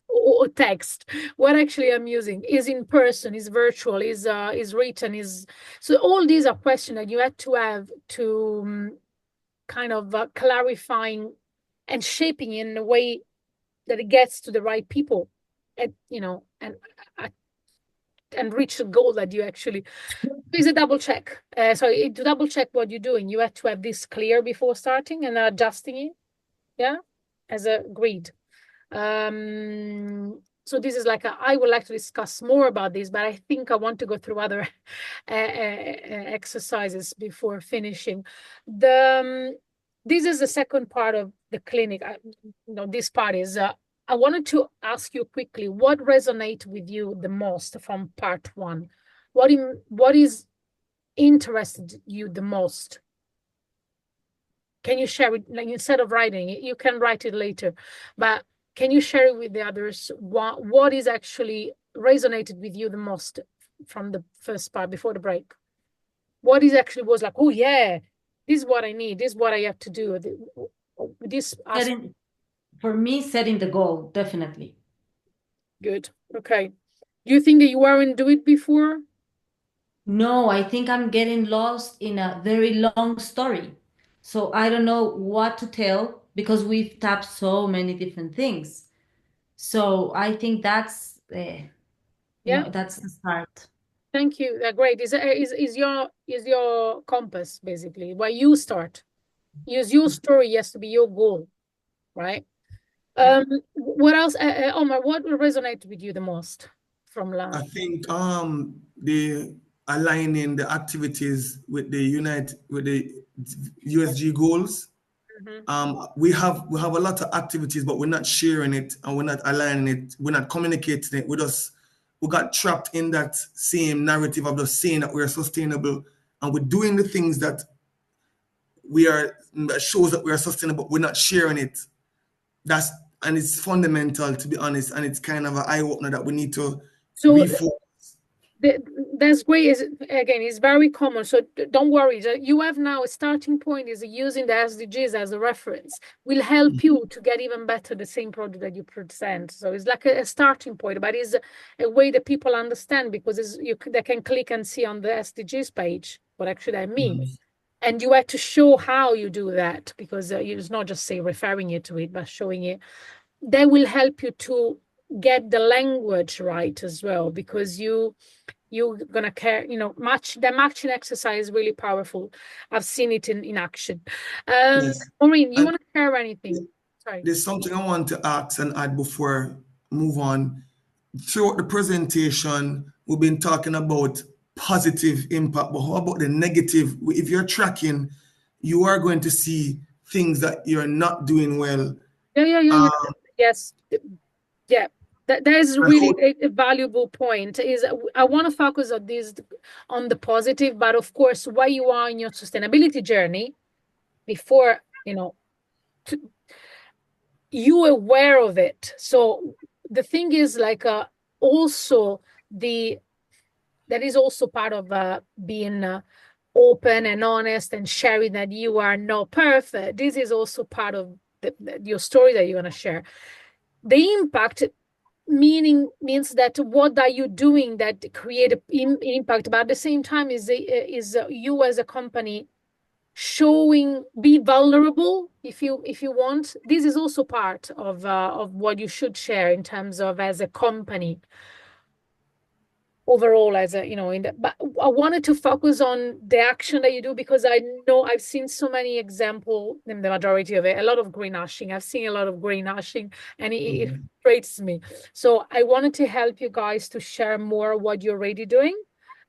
or text. What actually I'm using is in person, is virtual, is written, is. So all these are questions that you had to have to kind of clarifying and shaping in a way that it gets to the right people, and and reach the goal that you actually. Is a double check. So to double check what you're doing, you have to have this clear before starting and adjusting it. Yeah, as a grid. So this is like I would like to discuss more about this, but I think I want to go through other exercises before finishing. This is the second part of the clinic. This part is. I wanted to ask you quickly what resonates with you the most from part one. What is interested you the most? Can you share it? Like, instead of writing it, you can write it later, but can you share it with the others? What is actually resonated with you the most from the first part before the break? What is actually was like, oh yeah, this is what I need, this is what I have to do. For me, setting the goal, definitely. Good. Okay. Do you think that you weren't do it before? No, I think I'm getting lost in a very long story. So I don't know what to tell because we've tapped so many different things. So I think that's that's the start. Thank you. Great. Is your compass basically where you start? Use your story has to be your goal, right? What else, Omar? What will resonate with you the most from I last? think the aligning the activities with the USG goals. We have a lot of activities, but we're not sharing it and we're not aligning it. We're not communicating it with us. We got trapped in that same narrative of just saying that we're sustainable and we're doing the things that that shows that we are sustainable, but we're not sharing it. And it's fundamental, to be honest, and it's kind of an eye opener that we need to refocus. That's great. It's very common. So don't worry. You have now a starting point is using the SDGs as a reference will help you to get even better the same product that you present. So it's like a starting point, but it's a way that people understand because they can click and see on the SDGs page what actually I mean. And you have to show how you do that because it's not just say referring you to it, but showing it. That will help you to get the language right as well because you're gonna care. The matching exercise is really powerful. I've seen it in action. Yes. Maureen, you want to share anything? Sorry. There's something I want to ask and add before move on. Throughout the presentation, we've been talking about positive impact, but how about the negative? If you're tracking, you are going to see things that you're not doing well. Yeah. Yes. Yeah. That is really a valuable point. Is I want to focus on the positive, but of course, where you are in your sustainability journey, before you aware of it. So the thing is like also that is also part of being open and honest and sharing that you are not perfect. This is also part of your story that you're going to share. The impact means that what are you doing that create an impact, but at the same time is you as a company be vulnerable if you want. This is also part of what you should share in terms of as a company overall as a but I wanted to focus on the action that you do because I know I've seen so many examples in the majority of it, a lot of greenwashing. I've seen a lot of greenwashing and it frustrates me. So I wanted to help you guys to share more what you're already doing.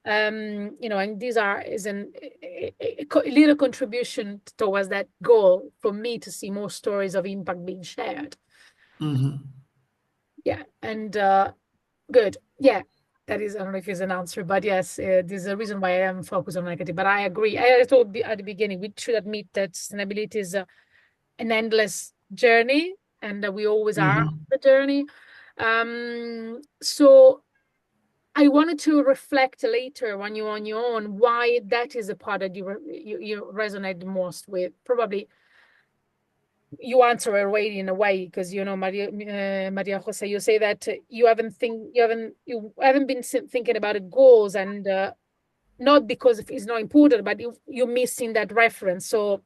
And these is a little contribution towards that goal for me to see more stories of impact being shared. Yeah, and good. Yeah, that is, I don't know if it's an answer, but yes, there's a reason why I am focused on negative. But I agree. I told at the beginning, we should admit that sustainability is an endless journey, and we always are on the journey. So I wanted to reflect later when you're on your own why that is the part that you resonate the most with. Probably you answer already in a way, because Maria Jose, you say that you haven't been thinking about the goals, and not because it's not important, but you're missing that reference. So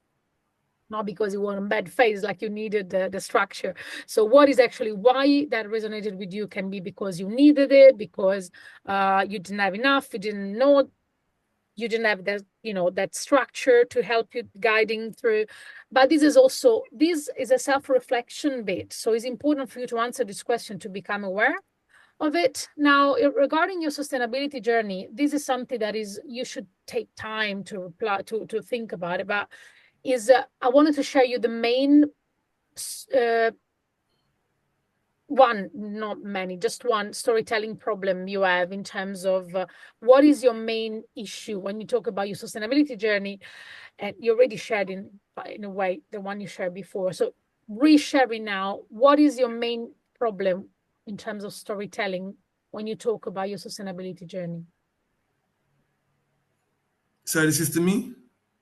not because you were in bad phase, like you needed the structure. So what is actually why that resonated with you can be because you needed it, because you didn't have enough, you didn't know, you didn't have that, that structure to help you guiding through. But this is a self-reflection bit. So it's important for you to answer this question to become aware of it. Now, regarding your sustainability journey, this is something that you should take time to reply to think about it. But I wanted to share you the main one, not many, just one storytelling problem you have in terms of what is your main issue when you talk about your sustainability journey. And you already shared in a way the one you shared before. So re-sharing now, what is your main problem in terms of storytelling when you talk about your sustainability journey? So this is to me?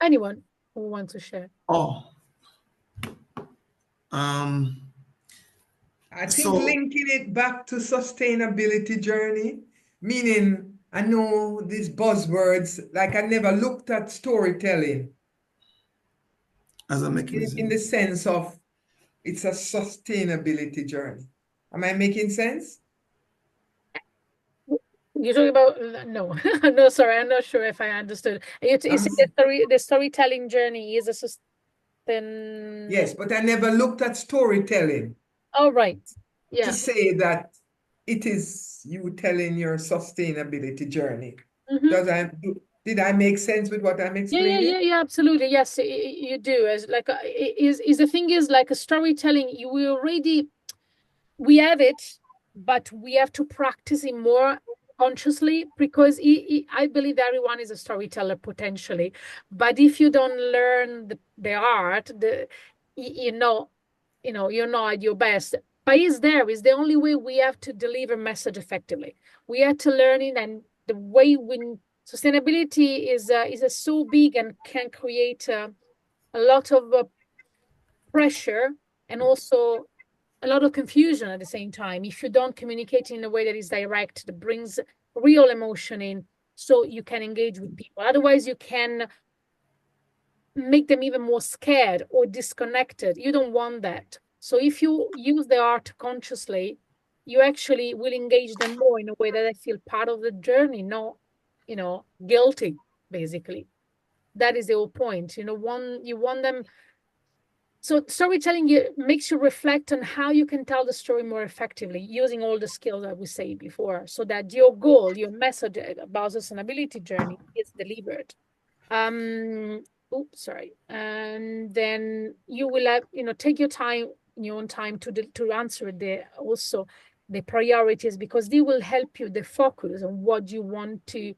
Anyone who wants to share. I think linking it back to sustainability journey, meaning I know these buzzwords, like I never looked at storytelling as a mechanism in the sense of it's a sustainability journey. Am I making sense? You're talking about no, no, sorry, I'm not sure if I understood. You see the storytelling journey is a sustain. Yes, but I never looked at storytelling. Oh, right. Yeah. To say that it is you telling your sustainability journey. Did I make sense with what I'm explaining? Yeah, absolutely. Yes, you do. As like is the thing is like a storytelling. We have it, but we have to practice it more consciously, because I believe everyone is a storyteller potentially, but if you don't learn the art, you're not at your best. But it's the only way we have to deliver message effectively. We have to learn it, and the way when sustainability is so big and can create a lot of pressure, and also a lot of confusion at the same time if you don't communicate in a way that is direct, that brings real emotion in, so you can engage with people. Otherwise you can make them even more scared or disconnected. You don't want that. So if you use the art consciously, you actually will engage them more in a way that they feel part of the journey, not guilty, basically. That is the whole point. You want them. So storytelling makes you reflect on how you can tell the story more effectively using all the skills that we said before, so that your goal, your message about sustainability journey is delivered. Sorry. And then you will have, take your time, your own time to answer also the priorities, because they will help you the focus on what you want to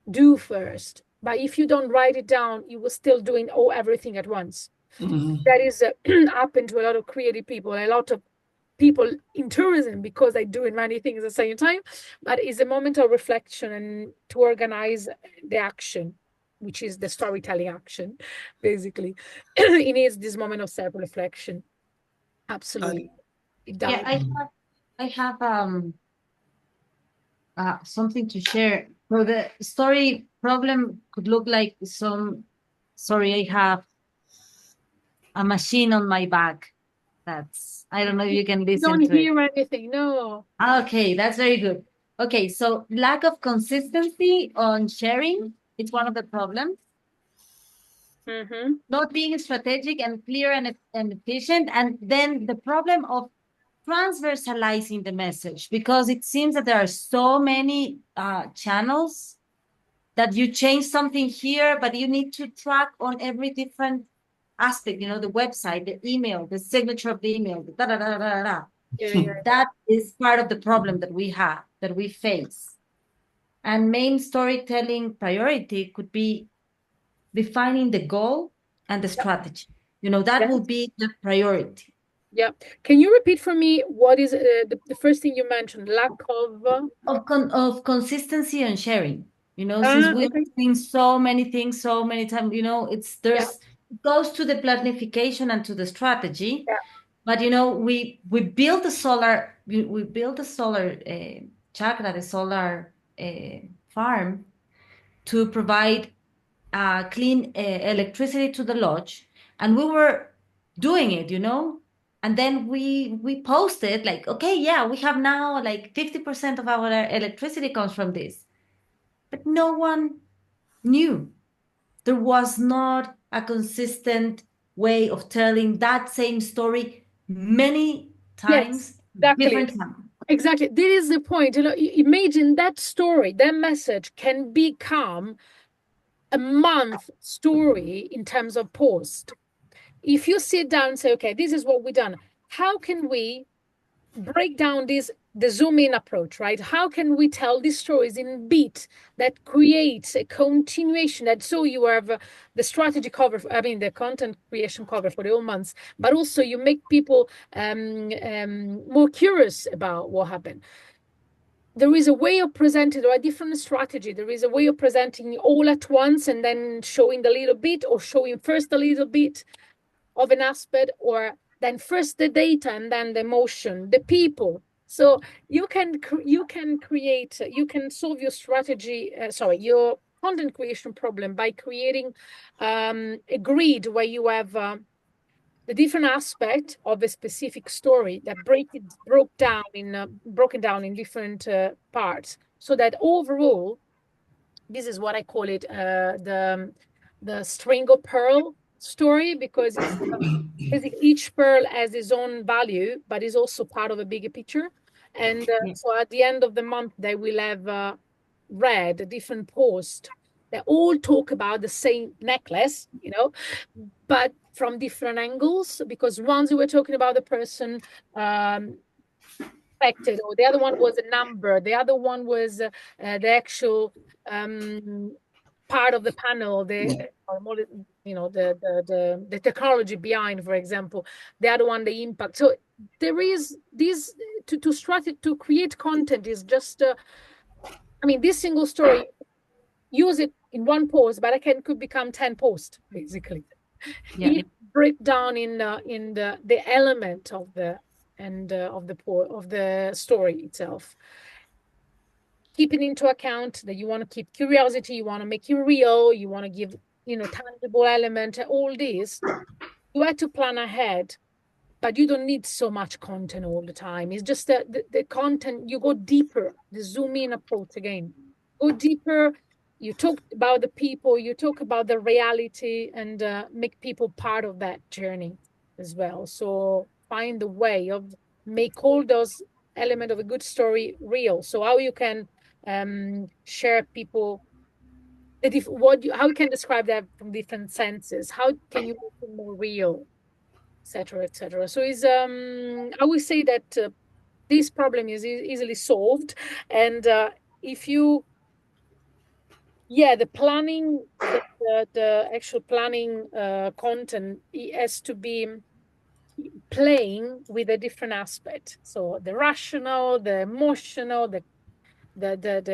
do first. But if you don't write it down, you will still doing everything at once. That is happened to a lot of creative people, a lot of people in tourism, because they're doing many things at the same time. But it's a moment of reflection and to organize the action, which is the storytelling action, basically. It is this moment of self-reflection. Absolutely. Yeah, I have something to share. So the story problem could look like sorry, I have a machine on my back. I don't know if you can listen to it. Don't hear anything, no. Okay, that's very good. Okay, so lack of consistency on sharing, it's one of the problems. Not being strategic and clear and efficient. And then the problem of transversalizing the message, because it seems that there are so many channels that you change something here, but you need to track on every different aspect, the website, the email, the signature of the email, the da-da-da-da-da. That is part of the problem that we face. And main storytelling priority could be defining the goal and the strategy. That will be the priority. Yeah. Can you repeat for me what is the first thing you mentioned? Lack of consistency and sharing. You know, since we've okay. seen so many things so many times, you know, it goes to the planification and to the strategy. Yeah. But you know, we built the solar chakra, the solar farm, to provide clean electricity to the lodge, and we were doing it, you know. And then we posted like, okay, yeah, we have now like 50% of our electricity comes from this, but no one knew. There was not a consistent way of telling that same story many Yes, times, exactly. different times. Exactly. This is the point. You know, imagine that story, that message can become a month story in terms of post. If you sit down and say, okay, this is what we've done, how can we break down the zoom in approach, right? How can we tell these stories in beat that creates a continuation, that so you have the strategy cover, I mean the content creation cover for the whole months, but also you make people more curious about what happened. There is a way of presenting, or a different strategy. There is a way of presenting all at once and then showing a little bit, or showing first a little bit of an aspect, or then first the data and then the emotion, the people. So you can create, you can solve your strategy, your content creation problem by creating a grid where you have the different aspect of a specific story that broken down in different parts, so that overall, this is what I call it, the string of pearl story, because it's basically each pearl has its own value, but is also part of a bigger picture. And so at the end of the month, they will have read a different post that all talk about the same necklace, you know, but from different angles, because once we were talking about the person affected, or the other one was a number, the other one was the actual part of the panel, you know, the technology behind, for example, the other one, the impact. So there is this to create content is just I mean, this single story, use it in one post, but could become 10 posts basically. Yeah. Each break down in the element of the of the story itself, keeping into account that you want to keep curiosity, you want to make it real, you want to give, you know, tangible element, all this. You have to plan ahead, but you don't need so much content all the time. It's just the content, you go deeper, the zoom in approach again. Go deeper, you talk about the people, you talk about the reality, and make people part of that journey as well. So find the way of make all those elements of a good story real. So how you can share people, how you can describe that from different senses, how can you make it more real, etc., etc. So is I would say that this problem is easily solved, and if you, the planning, the actual planning content, it has to be playing with a different aspect. So the rational, the emotional, the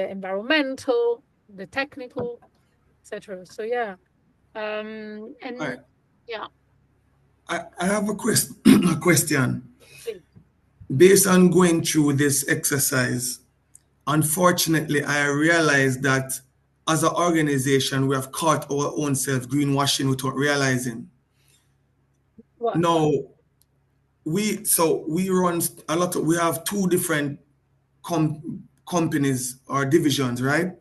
environmental, the technical, etc. So yeah, and Right. yeah. I have a a question. Please. Based on going through this exercise, unfortunately, I realized that as an organization, we have caught our own self greenwashing without realizing. What? Now, we run a lot of, we have two different companies or divisions, right?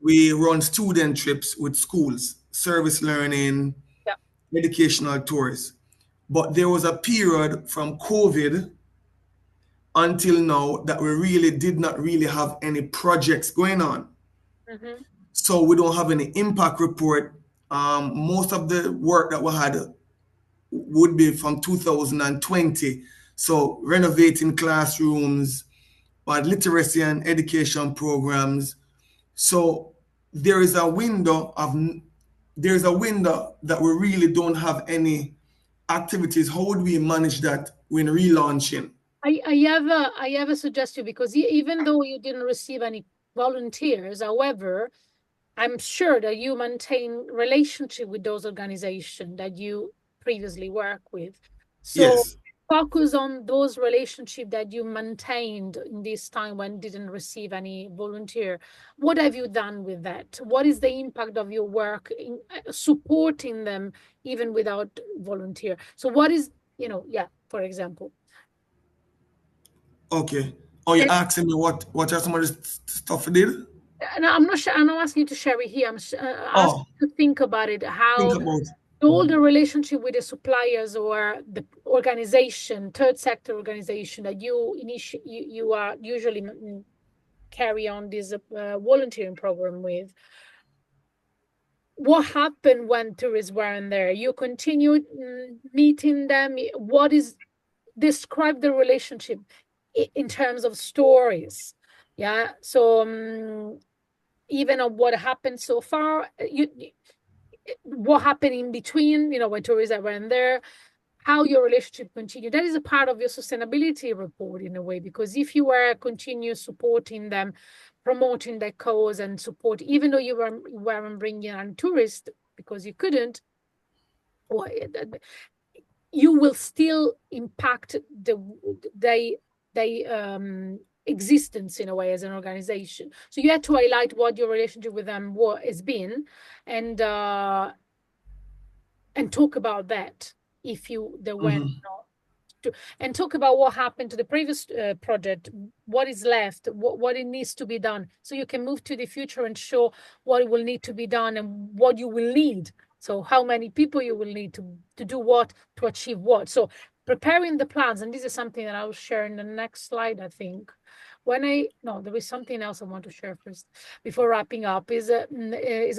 We run student trips with schools, service learning, Yeah. educational tours. But there was a period from COVID until now that we really did not really have any projects going on. Mm-hmm. So we don't have any impact report. Most of the work that we had would be from 2020. So renovating classrooms, literacy and education programs. So there is a window that we really don't have any activities, how would we manage that when relaunching? I have a suggestion, because even though you didn't receive any volunteers, however, I'm sure that you maintain relationship with those organizations that you previously worked with. So Yes. focus on those relationships that you maintained in this time when didn't receive any volunteer. What have you done with that? What is the impact of your work in supporting them even without volunteer? So what is, for example. Okay. Oh, you're asking me what are some of the stuff you did? No, I'm not sure. I'm not asking you to share it here. I'm asking you to think about it. How all the relationship with the suppliers or the organization, third sector organization that you are usually carry on this volunteering program with. What happened when tourists weren't there? You continued meeting them. Describe the relationship in terms of stories. Yeah. So even of what happened so far, what happened in between, when tourists weren't there, how your relationship continued. That is a part of your sustainability report in a way, because if you were continue supporting them, promoting their cause and support, even though you weren't bringing in tourists because you couldn't, you will still impact they existence in a way as an organization. So you have to highlight what your relationship with them has been, and talk about that if there were not to, and talk about what happened to the previous project, what is left, what it needs to be done, so you can move to the future and show what will need to be done and what you will need. So how many people you will need to do what, to achieve what. So preparing the plans, and this is something that I will share in the next slide, I think. There is something else I want to share first before wrapping up. Is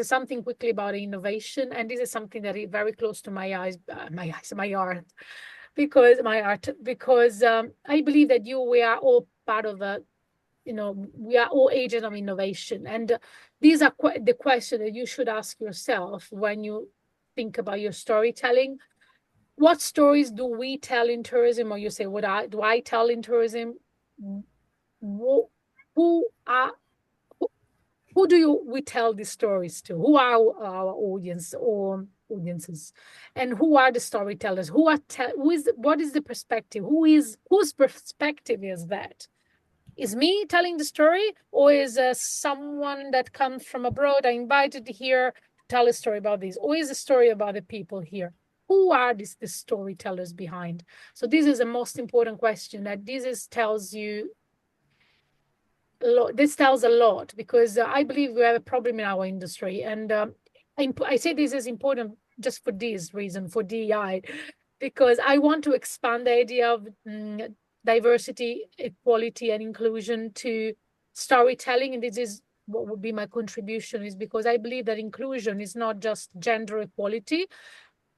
something quickly about innovation, and this is something that is very close to my heart, because I believe that we are all part of we are all agents of innovation, and these are the questions that you should ask yourself when you think about your storytelling. What stories do we tell in tourism? Or you say, do I tell in tourism? Who do we tell these stories to? Who are our audience or audiences, and who are the storytellers? What is the perspective? Whose perspective is that? Is me telling the story, or is someone that comes from abroad I invited here to tell a story about this, or is a story about the people here? Who are the storytellers behind? So this is the most important question. That tells you a lot. This tells a lot, because I believe we have a problem in our industry, and I say this is important just for this reason, for DEI, because I want to expand the idea of diversity, equality, and inclusion to storytelling. And this is what would be my contribution, is because I believe that inclusion is not just gender equality,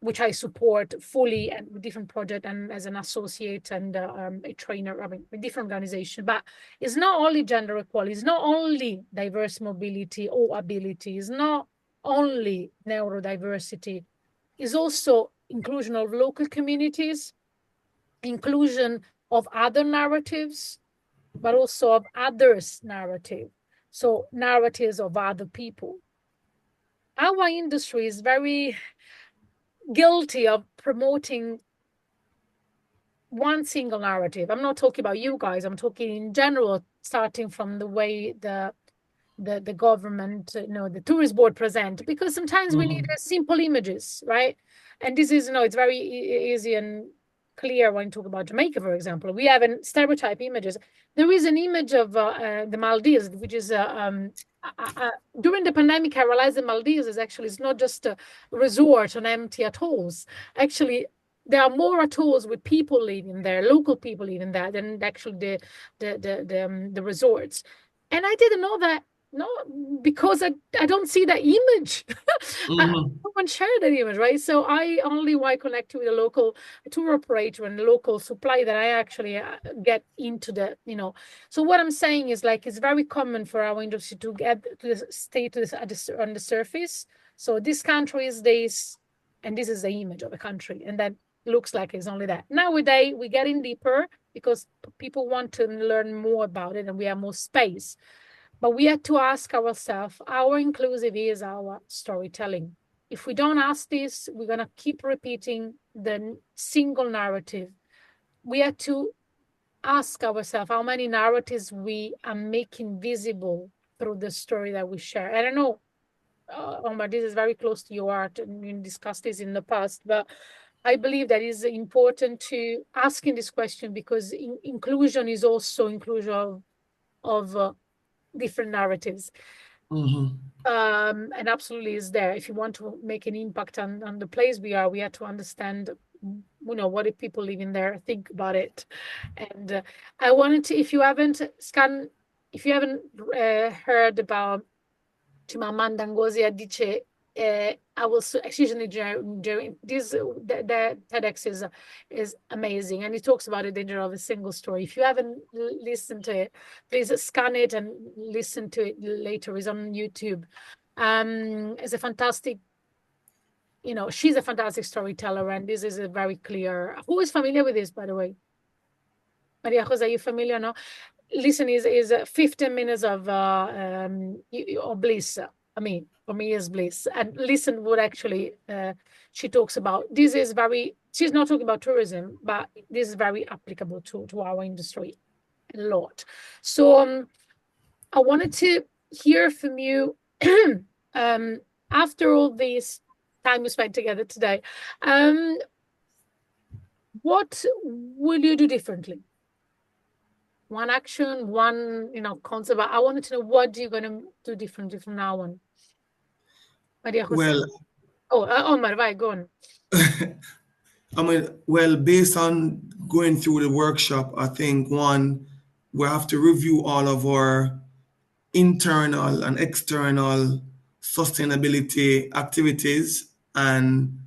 which I support fully and with different project and as an associate and a trainer, with different organization. But it's not only gender equality, it's not only diverse mobility or ability, it's not only neurodiversity, it's also inclusion of local communities, inclusion of other narratives, but also of others' narrative. So narratives of other people. Our industry is very guilty of promoting one single narrative. I'm not talking about you guys, I'm talking in general, starting from the way the government, the tourist board present, because sometimes we need simple images, right? And this is, it's very easy and clear when you talk about Jamaica, for example. We have stereotype images. There is an image of the Maldives, which is during the pandemic, I realized the Maldives is not just a resort on empty atolls. Actually, there are more atolls with people living there, local people living there, than actually the resorts. And I didn't know that, because I don't see that image. No one shared that image, right? So I only connect with a local tour operator and local supply that I actually get into the, So what I'm saying is, it's very common for our industry to stay on the surface. So this country is this, and this is the image of the country, and then looks like it's only that. Nowadays, we're getting deeper because people want to learn more about it and we have more space. But we have to ask ourselves, how inclusive is our storytelling? If we don't ask this, we're going to keep repeating the single narrative. We have to ask ourselves how many narratives we are making visible through the story that we share. I don't know, Omar, this is very close to your art and you discussed this in the past, but I believe that is important to asking this question because inclusion is also inclusion of different narratives. And absolutely is there. If you want to make an impact on the place we have to understand, what do people living there think about it. And I wanted to, if you haven't heard about Chimamanda Ngozi Adichie, I will occasionally during this, the TEDx is amazing, and he talks about the danger of a single story. If you haven't listened to it, please scan it and listen to it later. It's on YouTube. It's a fantastic, she's a fantastic storyteller, and this is a very clear. Who is familiar with this, by the way? Maria Jose, are you familiar? No. Listen, is 15 minutes of bliss. I mean, for me is bliss. And listen what actually she talks about. She's not talking about tourism, but this is very applicable to our industry a lot. So I wanted to hear from you after all this time we spent together today. What will you do differently? One action, one concept. I wanted to know what you're going to do differently from now on. Maria Jose. Omar, right, go on. I mean, well, based on going through the workshop, I think one, we have to review all of our internal and external sustainability activities and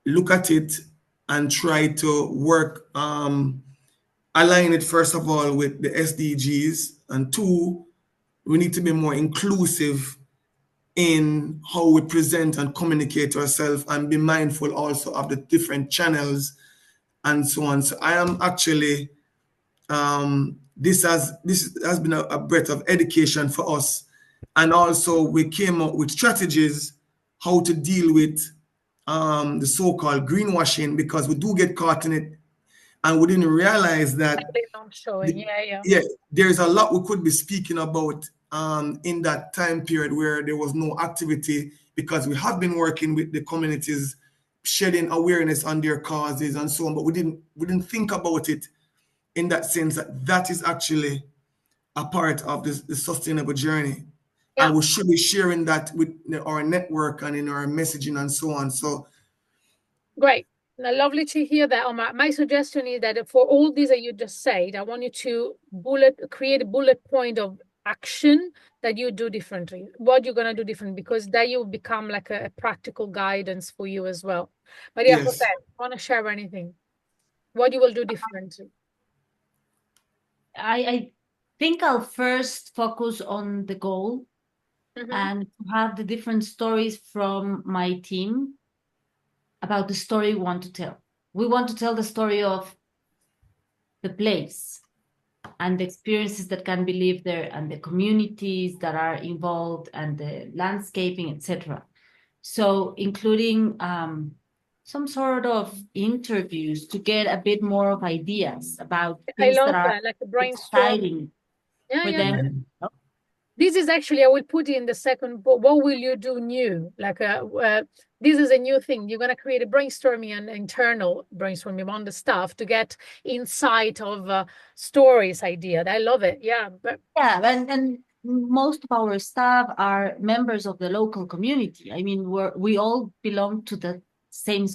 look at it and try to work, align it first of all with the SDGs, and two, we need to be more inclusive in how we present and communicate ourselves and be mindful also of the different channels and so on. So I am actually, this has been a breath of education for us. And also we came up with strategies how to deal with the so-called greenwashing, because we do get caught in it and we didn't realize that there's a lot we could be speaking about in that time period where there was no activity, because we have been working with the communities, shedding awareness on their causes and so on, but we didn't think about it in that sense that is actually a part of the sustainable journey. Yeah. And we should be sharing that with our network and in our messaging and so on. So great. Lovely to hear that, Omar. My suggestion is that for all these that you just said, I want you to create a bullet point of action that you do differently. What you're going to do differently, because that you become like a practical guidance for you as well. Maria Jose, want to share anything? What you will do differently? I think I'll first focus on the goal and have the different stories from my team about the story we want to tell. We want to tell the story of the place and the experiences that can be lived there and the communities that are involved and the landscaping, etc. So including some sort of interviews to get a bit more of ideas about things that are like a exciting for them. Yeah. This is actually, I will put in the second, what will you do new? Like this is a new thing. You're going to create a brainstorming and internal brainstorming on the stuff to get insight of stories idea. I love it. Yeah. And most of our staff are members of the local community. I mean, we all belong to the same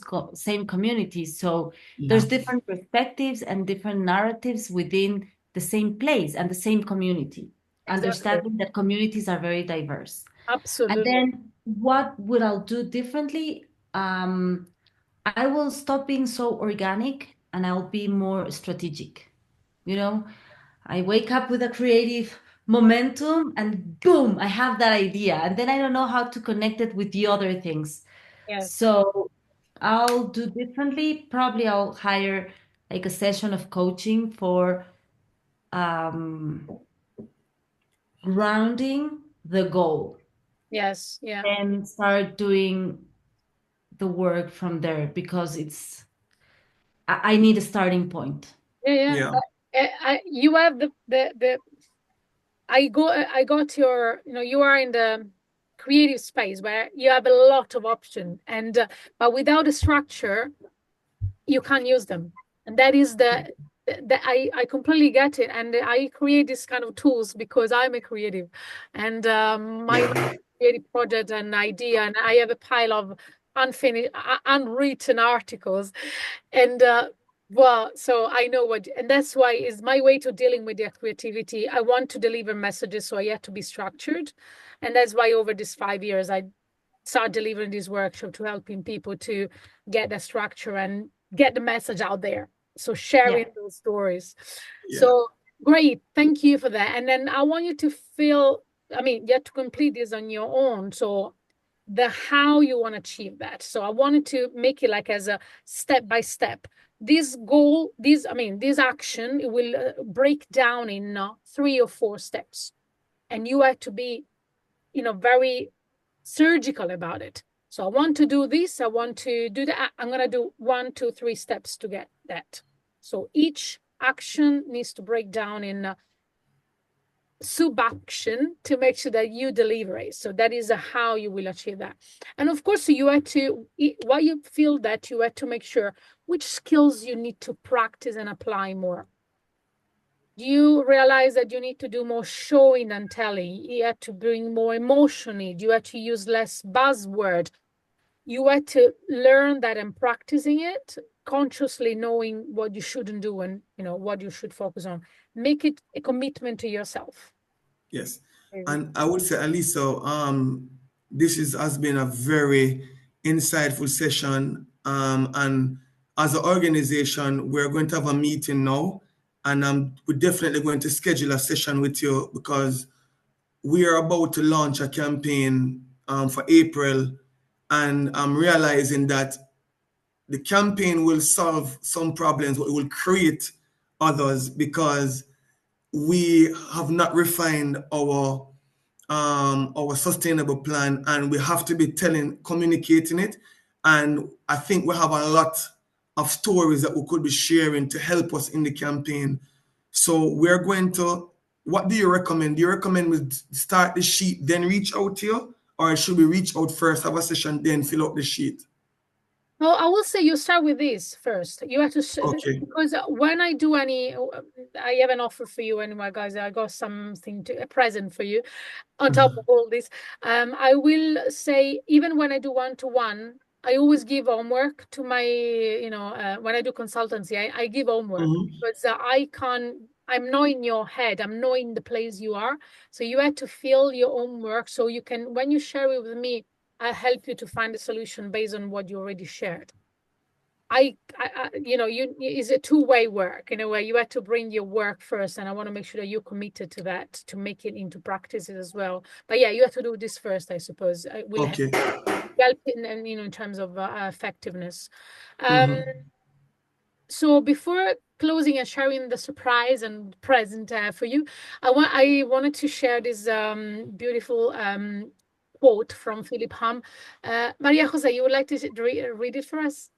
community. So there's different perspectives and different narratives within the same place and the same community. Exactly. Understanding that communities are very diverse. Absolutely. And then what would I do differently? I will stop being so organic and I'll be more strategic. I wake up with a creative momentum and boom, I have that idea. And then I don't know how to connect it with the other things. Yes. So I'll do differently. Probably I'll hire like a session of coaching for grounding the goal Yes, yeah. and start doing the work from there, because I need a starting point. Yeah. You have the I got your, you are in the creative space where you have a lot of options, and but without a structure, you can't use them. And that is the I completely get it. And I create this kind of tools because I'm a creative, and my creative project and idea, and I have a pile of unfinished, unwritten articles, and well, so I know what, and that's why is my way to dealing with their creativity. I want to deliver messages, so I have to be structured, and that's why over these 5 years I start delivering this workshop to helping people to get the structure and get the message out there. So sharing those stories. So great, thank you for that. And then I want you to feel, I mean, you have to complete this on your own. So the how you want to achieve that. So I wanted to make it like as a step by step. This goal, this action, it will break down in 3 or 4 steps, and you have to be, very surgical about it. So I want to do this, I want to do that. I'm going to do 1, 2, 3 steps to get that. So each action needs to break down in sub-action to make sure that you deliver it. So that is how you will achieve that. And of course, you have to, while you feel that, you have to make sure which skills you need to practice and apply more. Do you realize that you need to do more showing and telling? You have to bring more emotionally. You have to use less buzzword. You have to learn that and practicing it, consciously knowing what you shouldn't do and what you should focus on. Make it a commitment to yourself. Yes. And I would say, Alisa, this has been a very insightful session. And as an organization, we're going to have a meeting now, and we're definitely going to schedule a session with you, because we are about to launch a campaign for April, and I'm realizing that the campaign will solve some problems, but it will create others, because we have not refined our sustainable plan, and we have to be communicating it. And I think we have a lot of stories that we could be sharing to help us in the campaign. So we're going to, what do you recommend? Do you recommend we start the sheet, then reach out to you? Or should we reach out first, have a session, then fill out the sheet? Well, I will say you start with this first. You have to, Okay. because when I do I have an offer for you anyway, guys. I got something a present for you on top of all this. I will say, even when I do one-to-one, I always give homework to my, when I do consultancy, I give homework, because I'm not in your head, I'm not in the place you are. So you have to fill your homework, so you can, when you share it with me, I'll help you to find a solution based on what you already shared. It's a two-way work in a way. You have to bring your work first, and I want to make sure that you're committed to that to make it into practices as well. But yeah, you have to do this first, I suppose. It will help in terms of effectiveness. So before closing and sharing the surprise and present for you, I wanted to share this beautiful quote from Philip Hum. Maria Jose, you would like to read it for us?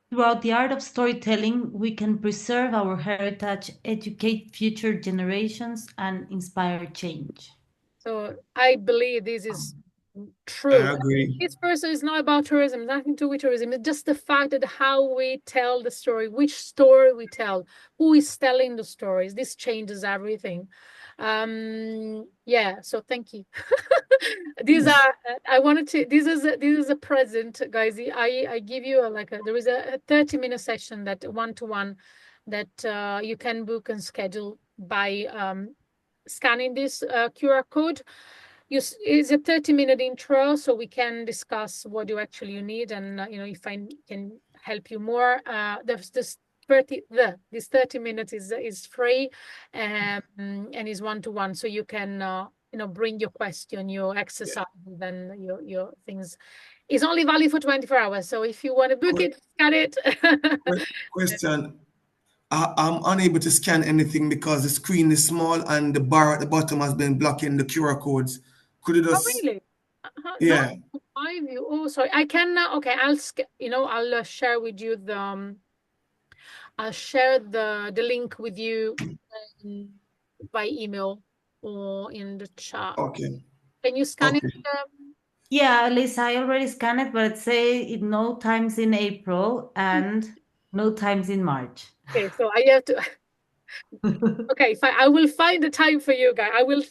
Throughout the art of storytelling, we can preserve our heritage, educate future generations, and inspire change. So I believe this is true. I agree. This person is not about tourism, nothing to do with tourism. It's just the fact that how we tell the story, which story we tell, who is telling the stories. This changes everything. Yeah, so thank you. These are this is a present, guys. I give you there is a 30-minute session, that one-to-one, that you can book and schedule by scanning this QR code. It's a 30-minute intro, so we can discuss what you actually need, and if I can help you more. This 30 minutes is free, and is one-to-one, so you can bring your question, your exercise, and your things It's only valid for 24 hours. So if you want to book it, scan it. Question. I'm unable to scan anything because the screen is small and the bar at the bottom has been blocking the QR codes. Could you just? Oh, really? Yeah. No, my view. Oh, sorry. I can. Okay, I'll share with you the. I'll share the link with you by email or in the chat. Okay. Can you scan it? Yeah, Lisa, I already scanned it, but it says no times in April and no times in March. Okay, so I have to. Okay, fine. I will find the time for you guys. I will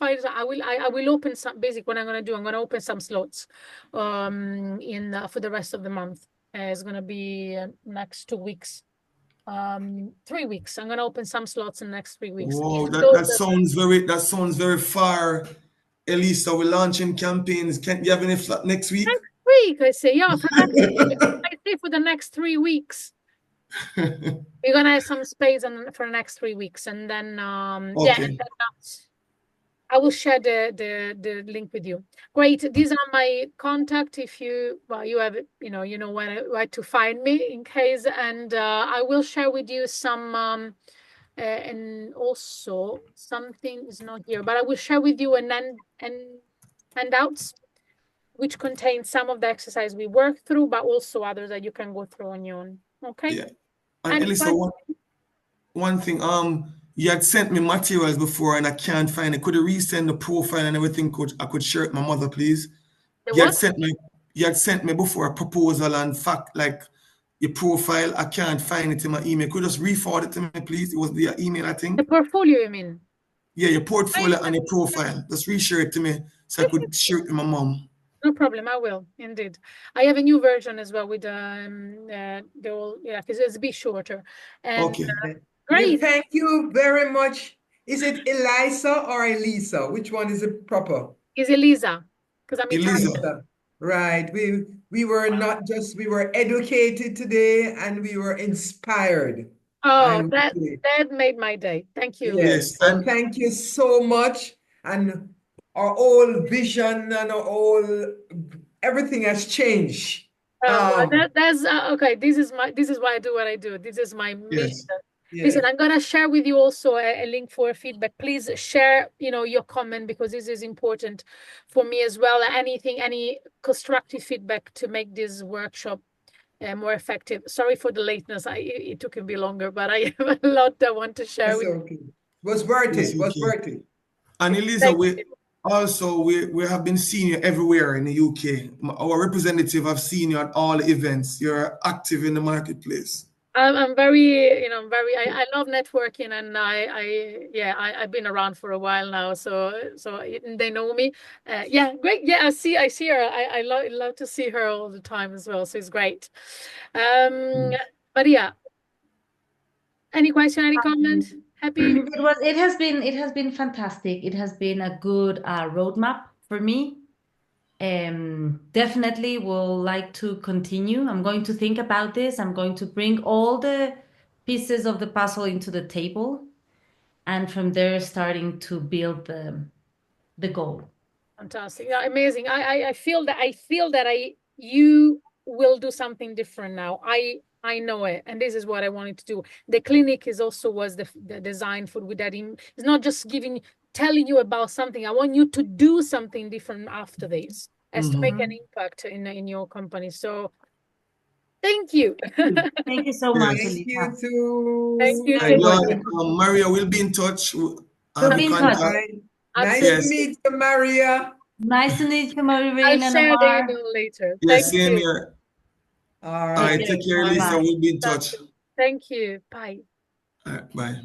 open some basic. What I'm gonna do, I'm gonna open some slots in for the rest of the month. It's gonna be next 2 weeks. 3 weeks. I'm gonna open some slots in the next 3 weeks. Wow, that sounds very far. Elisa, we're launching campaigns. Can you have any next week? Next week, I say, yeah, for next week. I say for the next 3 weeks. We're gonna have some space for the next 3 weeks, and then Okay. yeah, and then, I will share the link with you. Great. These are my contact. If you have you know where to find me in case, and I will share with you some and also something is not here, but I will share with you and handouts which contain some of the exercise we work through, but also others that you can go through on your own. Okay. Yeah. And Elisa, one thing, you had sent me materials before and I can't find it. Could you resend the profile and everything? I could share it with my mother, please. You had sent me before a proposal and fact, like your profile. I can't find it in my email. Could you just re-forward it to me, please? It was the email, I think. The portfolio, you mean? Yeah, your portfolio and your profile. Just re-share it to me so I could share it with my mom. No problem, I will indeed. I have a new version as well with because it's a bit shorter. And, okay. Great. Thank you very much. Is it Elisa or Elisa? Which one is it proper? Is Elisa, because I'm Elisa. Italian. Right. We were educated today and we were inspired. Oh, that made my day. Thank you. Yes. And thank you so much. And our whole vision and everything has changed. That's okay. This is why I do what I do. This is my mission. Yes. Listen, I'm gonna share with you also a link for feedback. Please share, your comment, because this is important for me as well. Any constructive feedback to make this workshop more effective. Sorry for the lateness. It took a bit longer, but I have a lot I want to share with you. It was worth it. Was worth it. And Elisa, we have been seeing you everywhere in the UK. Our representative have seen you at all events. You're active in the marketplace. I'm very, I love networking, and I've been around for a while now, so they know me. Yeah, great. Yeah, I see her. I love to see her all the time as well. So it's great. But yeah, any question, any comment? Happy? It has been fantastic. It has been a good roadmap for me. Definitely will like to continue. I'm going to think about this. I'm going to bring all the pieces of the puzzle into the table, and from there starting to build the goal. Fantastic. Yeah, amazing. I feel that you will do something different now. I know it, and this is what I wanted to do. The clinic was the design for with that. It's not just telling you about something. I want you to do something different after this, as to make an impact in your company. So thank you. Thank you so much. Thank you too. Thank you. Maria will be in touch. We'll be in touch. Nice to meet you, Maria. Nice to meet you, Maria. I'll share the email later. Yes, same here. All right. Take care, Lisa. We'll be in touch. Thank you. Bye. All right, bye.